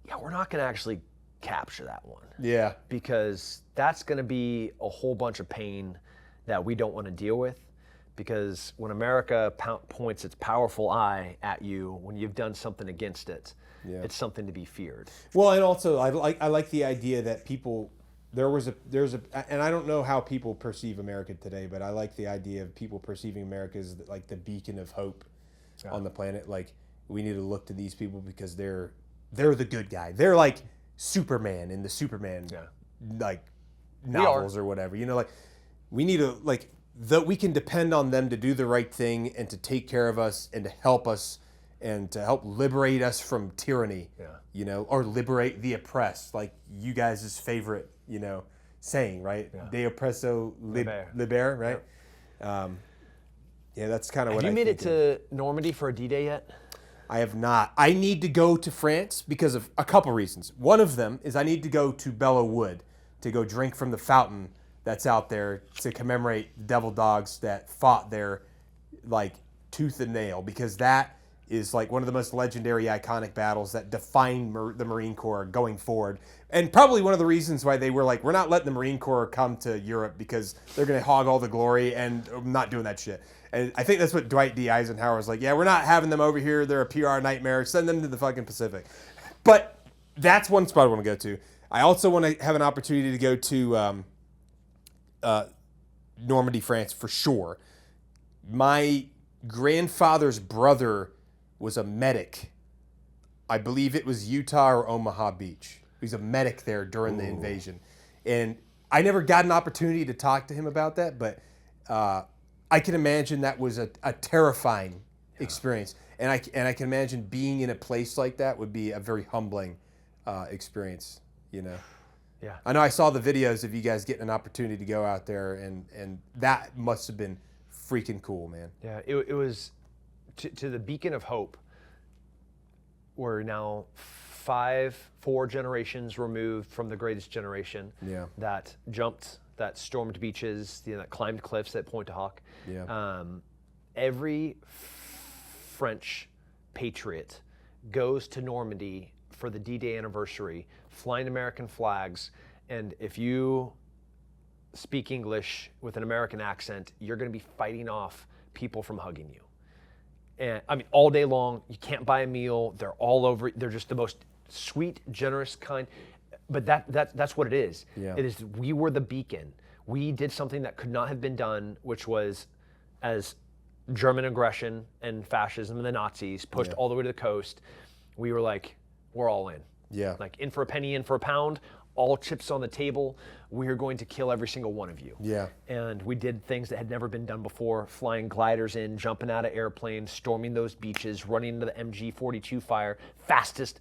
yeah, we're not going to actually capture that one. Yeah. Because that's going to be a whole bunch of pain that we don't want to deal with. Because when America points its powerful eye at you, when you've done something against it, it's something to be feared. Well, and also I like the idea that people, there's a, and I don't know how people perceive America today, but I like the idea of people perceiving America as like the beacon of hope on the planet. Like, we need to look to these people because they're the good guy. They're like Superman in the Superman like novels or whatever. You know, like, we need to we can depend on them to do the right thing and to take care of us and to help us and to help liberate us from tyranny. Yeah. You know, or liberate the oppressed, like you guys' favorite, you know, saying, right? Yeah. De oppresso liber, right? Yeah, that's kind of what I think. Have you made it to Normandy for a D-Day yet? I have not. I need to go to France because of a couple reasons. One of them is I need to go to Belleau Wood to go drink from the fountain that's out there to commemorate the devil dogs that fought there like tooth and nail, because that is like one of the most legendary, iconic battles that defined the Marine Corps going forward. And probably one of the reasons why they were like, we're not letting the Marine Corps come to Europe because they're going to hog all the glory, and I'm not doing that shit. And I think that's what Dwight D. Eisenhower was like, yeah, we're not having them over here. They're a PR nightmare. Send them to the fucking Pacific. But that's one spot I want to go to. I also want to have an opportunity to go to Normandy, France, for sure. My grandfather's brother was a medic. I believe it was Utah or Omaha Beach. He was a medic there during the invasion. And I never got an opportunity to talk to him about that, but I can imagine that was a terrifying experience. And I can imagine being in a place like that would be a very humbling experience, you know. Yeah. I know I saw the videos of you guys getting an opportunity to go out there, and that must have been freaking cool, man. Yeah, it was to the beacon of hope. We're now 4 generations removed from the greatest generation that jumped, that stormed beaches, that climbed cliffs at Pointe du Hoc. Yeah. Every French patriot goes to Normandy for the D-Day anniversary, flying American flags, and if you speak English with an American accent, you're going to be fighting off people from hugging you. And I mean, all day long. You can't buy a meal. They're all over. They're just the most sweet, generous kind. But that's what it is. Yeah. It is. We were the beacon. We did something that could not have been done, which was, as German aggression and fascism and the Nazis pushed all the way to the coast, we were like, we're all in. Yeah. Like, in for a penny, in for a pound. all chips on the table. We're going to kill every single one of you. Yeah. And we did things that had never been done before, flying gliders in, jumping out of airplanes, storming those beaches, running into the MG-42 fire, fastest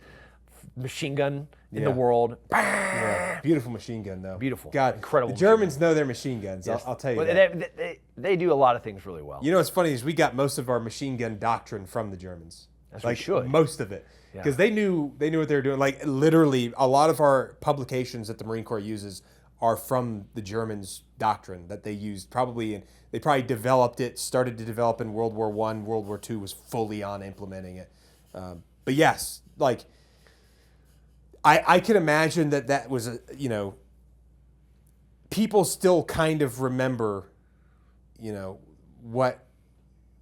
machine gun in the world. Yeah. Beautiful machine gun, though. Beautiful. God, incredible. The Germans know their machine guns. Yes. I'll tell you that. They do a lot of things really well. You know what's funny is we got most of our machine gun doctrine from the Germans. That's like we should. Most of it. Because they knew what they were doing. Like literally, a lot of our publications that the Marine Corps uses are from the Germans' doctrine that they used they probably developed it, started to develop in World War I. World War II was fully on implementing it. But yes, like I can imagine that was people still kind of remember,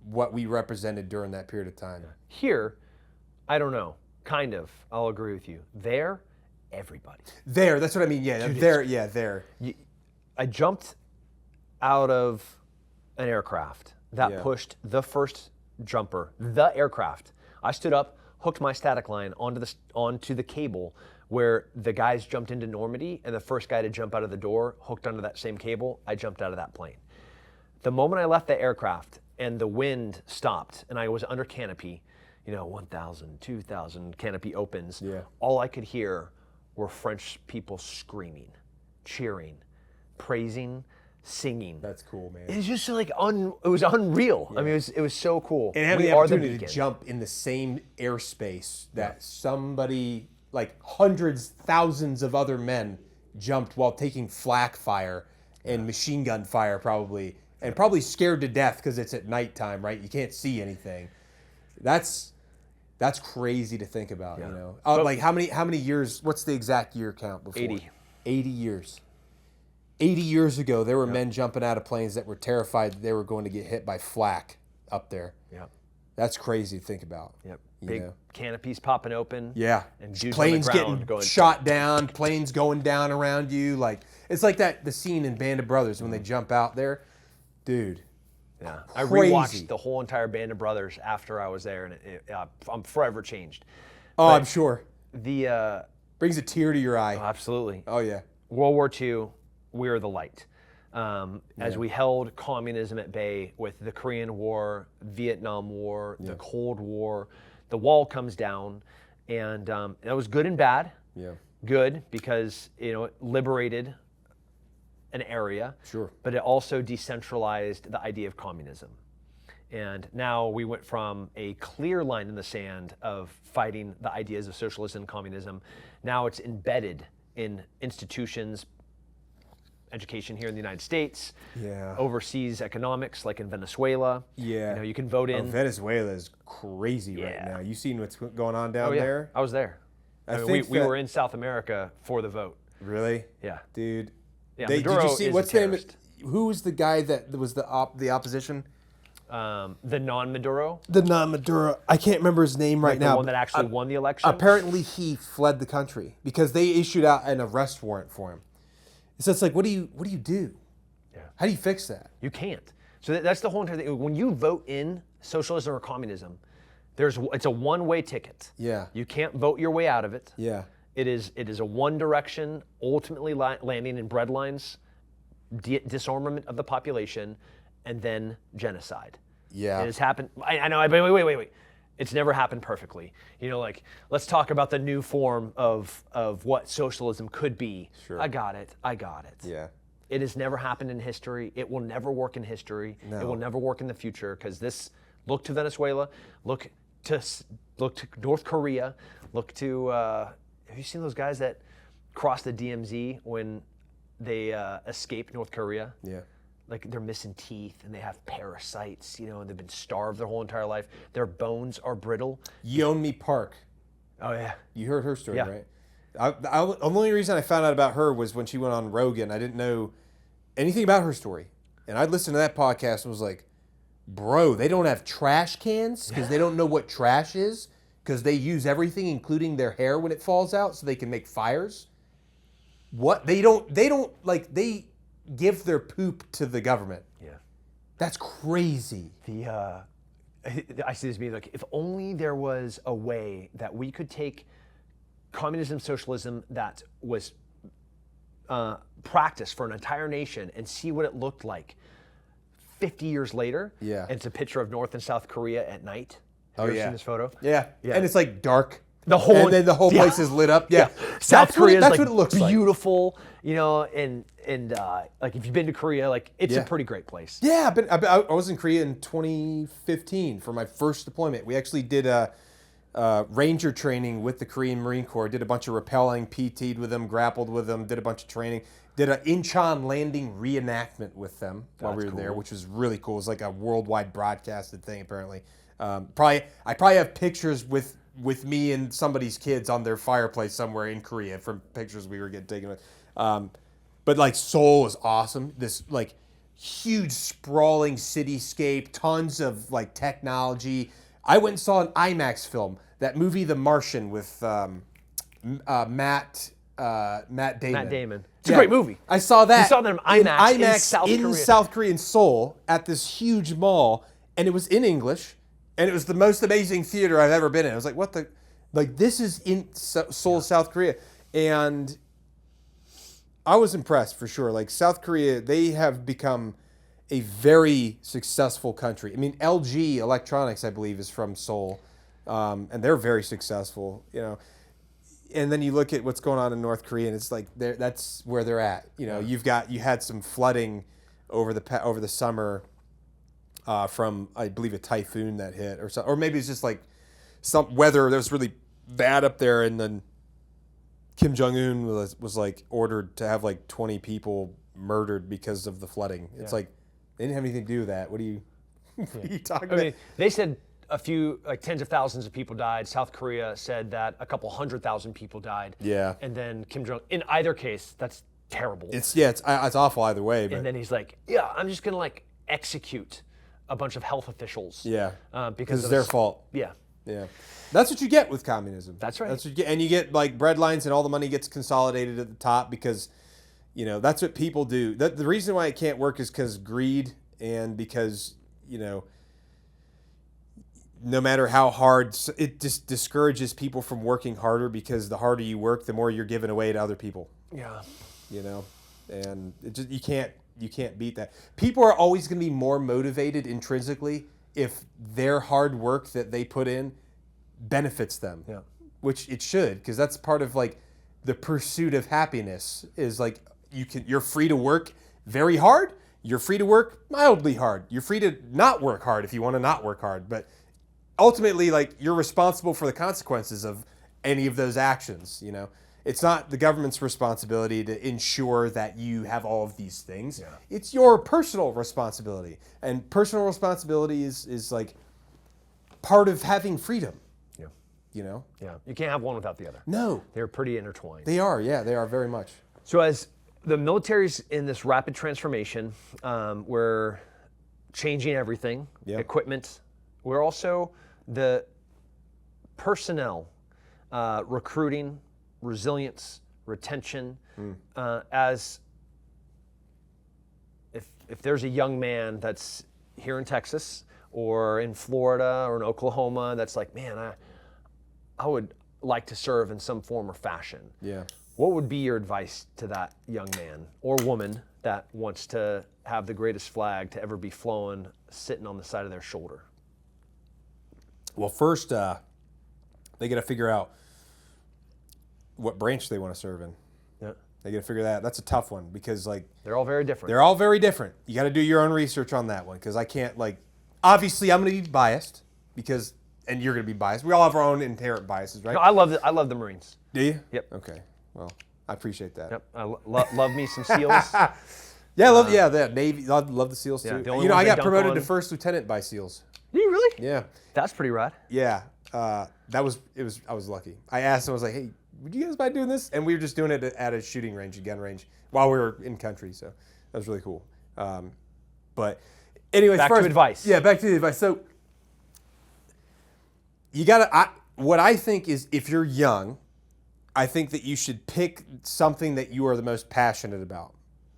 what we represented during that period of time. Here, I don't know. Kind of. I'll agree with you. There, everybody. There, that's what I mean. Yeah, Dude, there. I jumped out of an aircraft that pushed the first jumper, the aircraft. I stood up, hooked my static line onto the cable where the guys jumped into Normandy, and the first guy to jump out of the door, hooked onto that same cable, I jumped out of that plane. The moment I left the aircraft and the wind stopped and I was under canopy, 1,000, 2,000 canopy opens. Yeah. All I could hear were French people screaming, cheering, praising, singing. That's cool, man. It's just like it was unreal. Yeah. I mean, it was so cool. And having the opportunity to jump in the same airspace that somebody, like hundreds, thousands of other men jumped while taking flak fire and machine gun fire probably, and probably scared to death because it's at nighttime, right? You can't see anything. That's crazy to think about, like how many years, what's the exact year count before? 80. 80 years. 80 years ago, there were men jumping out of planes that were terrified that they were going to get hit by flak up there. Yeah. That's crazy to think about. Yep. Big canopies popping open. Yeah. And dudes planes on the ground getting shot down, planes going down around you. Like it's like the scene in Band of Brothers when they jump out there. Dude. Yeah, I rewatched the whole entire Band of Brothers after I was there, and I'm forever changed. Oh, but I'm sure. The brings a tear to your eye. Oh, absolutely. Oh yeah. World War II, we were the light. As we held communism at bay with the Korean War, Vietnam War, the Cold War, the wall comes down, and that was good and bad. Yeah. Good because it liberated an area, but it also decentralized the idea of communism. And now we went from a clear line in the sand of fighting the ideas of socialism and communism. Now it's embedded in institutions, education here in the United States, overseas economics like in Venezuela. Yeah. You can vote in. Venezuela is crazy right now. You seen what's going on down there? I was there. We were in South America for the vote. Really? Yeah. Dude. Yeah, did you see what's the name? Who was the guy that was the opposition? The non-Maduro. The non-Maduro. I can't remember his name right now. The one that actually won the election. Apparently, he fled the country because they issued out an arrest warrant for him. So it's like, what do you do? Yeah. How do you fix that? You can't. So that's the whole entire thing. When you vote in socialism or communism, it's a one-way ticket. Yeah. You can't vote your way out of it. Yeah. It is a one direction, ultimately landing in breadlines, disarmament of the population, and then genocide. Yeah. It has happened. I know. Wait. It's never happened perfectly. Like let's talk about the new form of what socialism could be. Sure. I got it. Yeah. It has never happened in history. It will never work in history. No. It will never work in the future because look to Venezuela, look to North Korea, look to. Have you seen those guys that crossed the DMZ when they escaped North Korea? Yeah. Like they're missing teeth and they have parasites, and they've been starved their whole entire life. Their bones are brittle. Yeonmi Park. Oh yeah. You heard her story, right? The only reason I found out about her was when she went on Rogan. I didn't know anything about her story. And I listened to that podcast and was like, bro, they don't have trash cans because they don't know what trash is. Because they use everything, including their hair when it falls out, so they can make fires. What? They give their poop to the government. Yeah. That's crazy. I see this being like, if only there was a way that we could take communism, socialism that was practice for an entire nation and see what it looked like 50 years later. Yeah. And it's a picture of North and South Korea at night. Have you ever seen this photo? Yeah. And it's like dark. And then the whole place is lit up. Yeah. South Korea is that's like what it looks beautiful, you know, and like if you've been to Korea, like it's a pretty great place. Yeah, I was in Korea in 2015 for my first deployment. We actually did a ranger training with the Korean Marine Corps. Did a bunch of rappelling, PT'd with them, grappled with them, did a bunch of training. Did an Incheon landing reenactment with them while we were there, which was really cool. It was like a worldwide broadcasted thing, apparently. I probably have pictures with me and somebody's kids on their fireplace somewhere in Korea from pictures we were getting taken with. But like Seoul is awesome. This like huge sprawling cityscape, tons of like technology. I went and saw an IMAX film, that movie The Martian with Matt Damon. It's a great movie. I saw that. You saw that in IMAX in South Korea, in Seoul, at this huge mall, and it was in English, and it was the most amazing theater I've ever been in. I was like, what the, like this is in Seoul, South Korea, and I was impressed for sure. Like South Korea, they have become a very successful country. I mean, LG Electronics, I believe, is from Seoul, and they're very successful, you know. And then you look at what's going on in North Korea, and it's like that's where they're at. You know, you had some flooding over the summer from, I believe, a typhoon that hit, or maybe it's just like some weather that was really bad up there, and then Kim Jong-un was like ordered to have like 20 people murdered because of the flooding. It's like they didn't have anything to do with that. What are you talking about? I mean, they said a few, like tens of thousands of people died. South Korea said that a couple 100,000 people died. Yeah. And then Kim Jong, in either case, that's terrible. It's awful either way. But. And then he's like, yeah, I'm just gonna like execute a bunch of health officials. Yeah. Because it's their fault. Yeah. Yeah. That's what you get with communism. That's right. That's what you get, and you get like bread lines, and all the money gets consolidated at the top because, you know, that's what people do. The reason why it can't work is because greed, and because, you know, no matter how hard, it just discourages people from working harder, because the harder you work, the more you're giving away to other people. Yeah. You know, and it just you can't beat that. People are always going to be more motivated intrinsically if their hard work that they put in benefits them. Yeah. Which it should, because that's part of like the pursuit of happiness is like you're free to work very hard, you're free to work mildly hard, you're free to not work hard if you want to not work hard, but ultimately, like, you're responsible for the consequences of any of those actions, you know? It's not the government's responsibility to ensure that you have all of these things. Yeah. It's your personal responsibility. And personal responsibility is like part of having freedom. Yeah. You know? Yeah. You can't have one without the other. No. They're pretty intertwined. They are, yeah. They are very much. So as the military's in this rapid transformation, we're changing everything, equipment. We're also the personnel, recruiting, resilience, retention, as if there's a young man that's here in Texas or in Florida or in Oklahoma that's like, man, I would like to serve in some form or fashion. Yeah. What would be your advice to that young man or woman that wants to have the greatest flag to ever be flown sitting on the side of their shoulder? Well, first, they got to figure out what branch they want to serve in. Yeah. They got to figure that out. That's a tough one because, like... They're all very different. They're all very different. You got to do your own research on that one because I can't, like... Obviously, I'm going to be biased because... And you're going to be biased. We all have our own inherent biases, right? No, I love the Marines. Do you? Yep. Okay. Well, I appreciate that. Yep. I love me some SEALs. Yeah, I love the Navy. I love the SEALs, too. You know, I got promoted to first lieutenant by SEALs. You really? Yeah. That's pretty rad. Yeah. I was lucky. I asked him, I was like, hey, would you guys mind doing this? And we were just doing it at a shooting range, a gun range, while we were in country. So that was really cool. But anyway, back to advice. Yeah, back to the advice. So you what I think is, if you're young, I think that you should pick something that you are the most passionate about.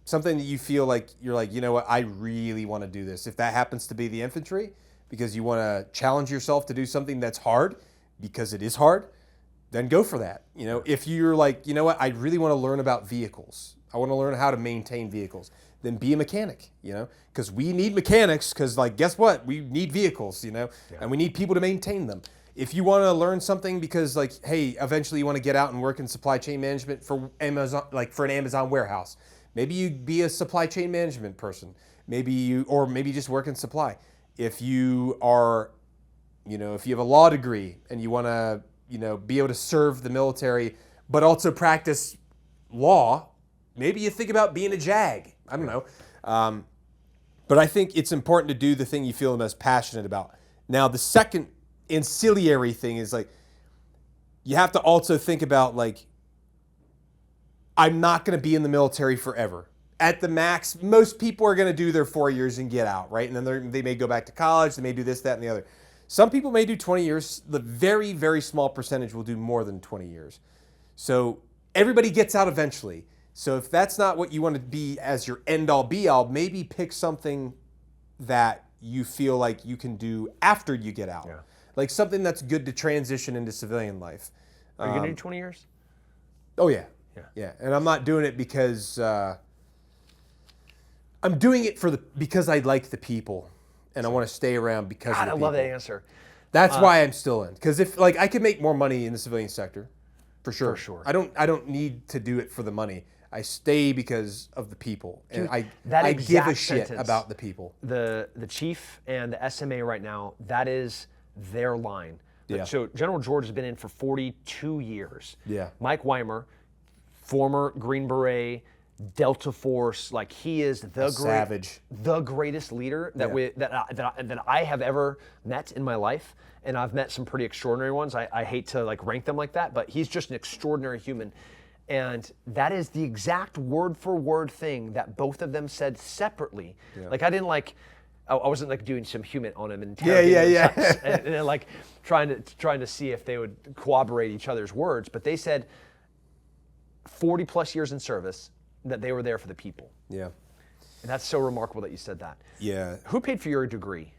Something that you feel like you're like, you know what, I really want to do this. If that happens to be the infantry, because you want to challenge yourself to do something that's hard, because it is hard, then go for that. If you're like, you know what, I really want to learn about vehicles. I want to learn how to maintain vehicles. Then be a mechanic, because we need mechanics because, like, guess what? We need vehicles, and we need people to maintain them. If you want to learn something because, like, hey, eventually you want to get out and work in supply chain management for Amazon, like for an Amazon warehouse, maybe you be a supply chain management person. Maybe just work in supply. If you are, if you have a law degree and you want to, be able to serve the military, but also practice law, maybe you think about being a JAG. I don't know. But I think it's important to do the thing you feel the most passionate about. Now, the second ancillary thing is, like, you have to also think about, like, I'm not going to be in the military forever. At the max, most people are going to do their 4 years and get out, right? And then they may go back to college. They may do this, that, and the other. Some people may do 20 years. The very, very small percentage will do more than 20 years. So everybody gets out eventually. So if that's not what you want to be as your end-all, be-all, maybe pick something that you feel like you can do after you get out. Yeah. Like something that's good to transition into civilian life. Are you going to do 20 years? Oh, yeah. Yeah. And I'm not doing it because... I'm doing it because I like the people, and I want to stay around because of the people. I love that answer. That's why I'm still in. Because if, like, I could make more money in the civilian sector, for sure. For sure. I don't need to do it for the money. I stay because of the people, and Dude, I give a shit about the people. The chief and the SMA right now, that is their line. Yeah. So General George has been in for 42 years. Yeah. Mike Weimer, former Green Beret, Delta Force, like he is the greatest leader that I have ever met in my life, and I've met some pretty extraordinary ones. I hate to like rank them like that, but he's just an extraordinary human, and that is the exact word for word thing that both of them said separately. Yeah. Like I wasn't like doing some human on him and and like trying to see if they would corroborate each other's words, but they said 40 plus years in service, that they were there for the people. Yeah. And that's so remarkable that you said that. Yeah. Who paid for your degree?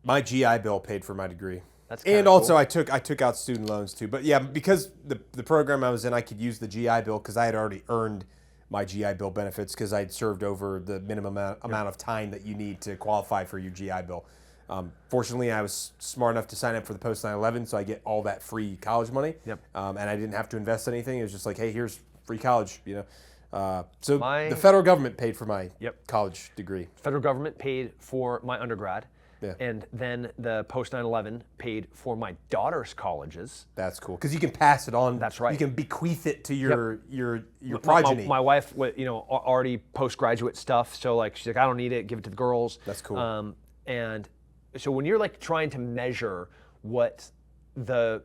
My GI Bill paid for my degree. That's and also cool. I took out student loans too. But yeah, because the program I was in, I could use the GI Bill because I had already earned my GI Bill benefits because I'd served over the minimum amount of time that you need to qualify for your GI Bill. Fortunately, I was smart enough to sign up for the post 9/11, so I get all that free college money. Yep. And I didn't have to invest anything. It was just like, hey, here's free college, So the federal government paid for my college degree. Federal government paid for my undergrad, yeah. And then the post 9/11 paid for my daughter's colleges. That's cool because you can pass it on. That's right. You can bequeath it to your progeny. My wife, already postgraduate stuff, so like she's like, I don't need it. Give it to the girls. That's cool. And so when you're like trying to measure what the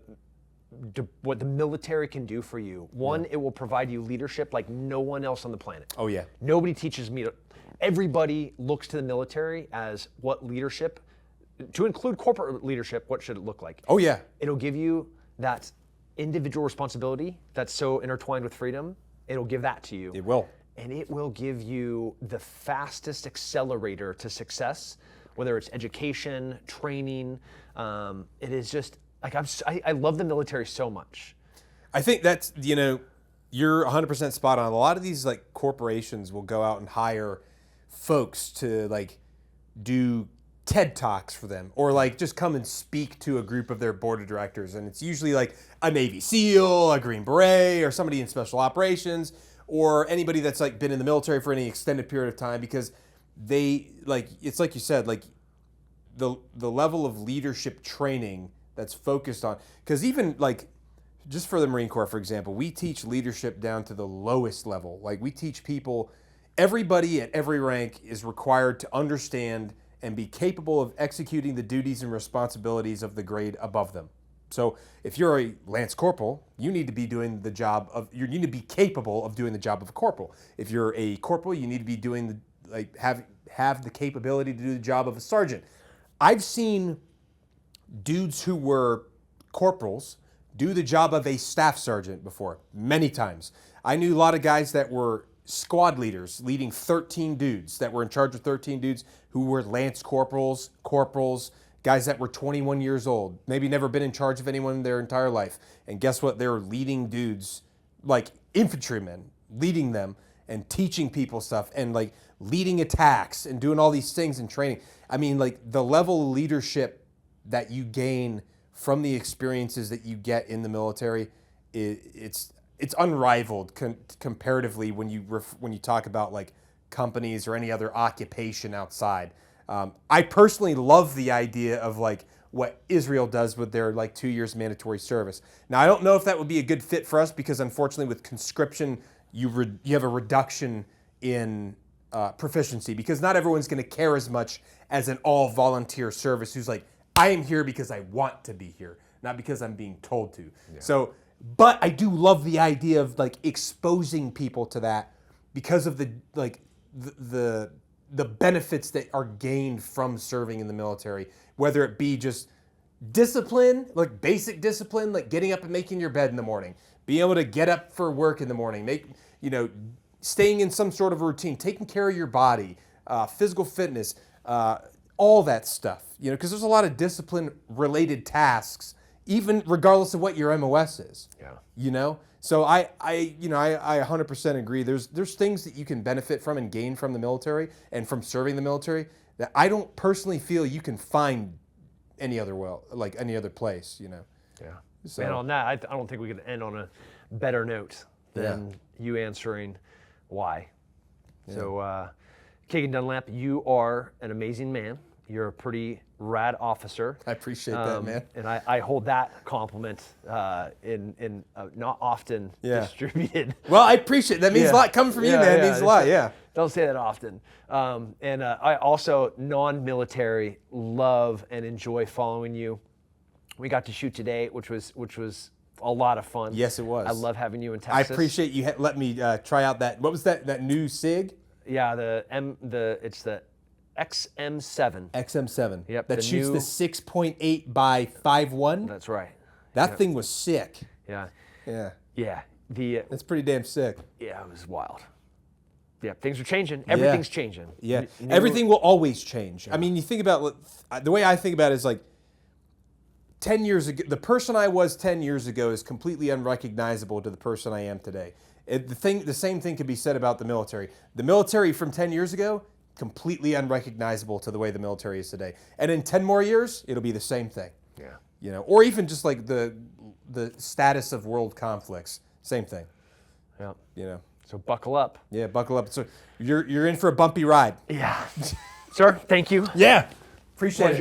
military can do for you. One, it will provide you leadership like no one else on the planet. Oh, yeah. Nobody teaches me. Everybody looks to the military as what leadership, to include corporate leadership, what should it look like? Oh, yeah. It'll give you that individual responsibility that's so intertwined with freedom. It'll give that to you. It will. And it will give you the fastest accelerator to success, whether it's education, training. It is just... Like I love the military so much. I think that's, you're 100% spot on. A lot of these like corporations will go out and hire folks to like do TED Talks for them or like just come and speak to a group of their board of directors. And it's usually like a Navy SEAL, a Green Beret, or somebody in special operations, or anybody that's like been in the military for any extended period of time because they like, it's like you said, like the level of leadership training that's focused on, because even like, just for the Marine Corps, for example, we teach leadership down to the lowest level. Like we teach people, everybody at every rank is required to understand and be capable of executing the duties and responsibilities of the grade above them. So if you're a Lance Corporal, you need to be doing the job of, you need to be capable of doing the job of a corporal. If you're a corporal, you need to be doing have the capability to do the job of a sergeant. I've seen dudes who were corporals do the job of a staff sergeant before, many times. I knew a lot of guys that were squad leaders, leading 13 dudes, that were in charge of 13 dudes who were lance corporals, guys that were 21 years old, maybe never been in charge of anyone in their entire life. And guess what? They're leading dudes, like infantrymen, leading them and teaching people stuff and like leading attacks and doing all these things and training. I mean, like the level of leadership that you gain from the experiences that you get in the military, it's unrivaled comparatively when you talk about like companies or any other occupation outside. I personally love the idea of like what Israel does with their like 2 years mandatory service. Now, I don't know if that would be a good fit for us because unfortunately with conscription, you have a reduction in proficiency because not everyone's going to care as much as an all-volunteer service who's like, I am here because I want to be here, not because I'm being told to. Yeah. So, but I do love the idea of like exposing people to that because of the benefits that are gained from serving in the military, whether it be just discipline, like basic discipline, like getting up and making your bed in the morning, being able to get up for work in the morning, staying in some sort of routine, taking care of your body, physical fitness, all that stuff, because there's a lot of discipline-related tasks, even regardless of what your MOS is. Yeah. So I 100% agree. There's things that you can benefit from and gain from the military and from serving the military that I don't personally feel you can find any other place. Yeah. So. And on that, I don't think we could end on a better note than you answering why. Yeah. So, Kagan Dunlap, you are an amazing man. You're a pretty rad officer. I appreciate that, man. And I hold that compliment in not often distributed. Well, I appreciate it. That means a lot coming from you, man. It means a lot, Don't say that often. And I also, non-military, love and enjoy following you. We got to shoot today, which was a lot of fun. Yes, it was. I love having you in Texas. I appreciate you let me try out that. What was that new SIG? Yeah, it's the XM7. XM7. Yep. That shoots the 6.8 by 5.1. That's right. That thing was sick. Yeah. Yeah. Yeah. That's pretty damn sick. Yeah, it was wild. Yeah, things are changing. Everything's changing. Yeah. Everything will always change. Yeah. I mean, you think about the way I think about it is like 10 years ago, the person I was 10 years ago is completely unrecognizable to the person I am today. The same thing could be said about the military. The military from 10 years ago, completely unrecognizable to the way the military is today. And in 10 more years, it'll be the same thing. Yeah. Or even just like the status of world conflicts, same thing. Yeah. So buckle up. Yeah, buckle up. So you're in for a bumpy ride. Yeah. Sir, thank you. Yeah. Appreciate it.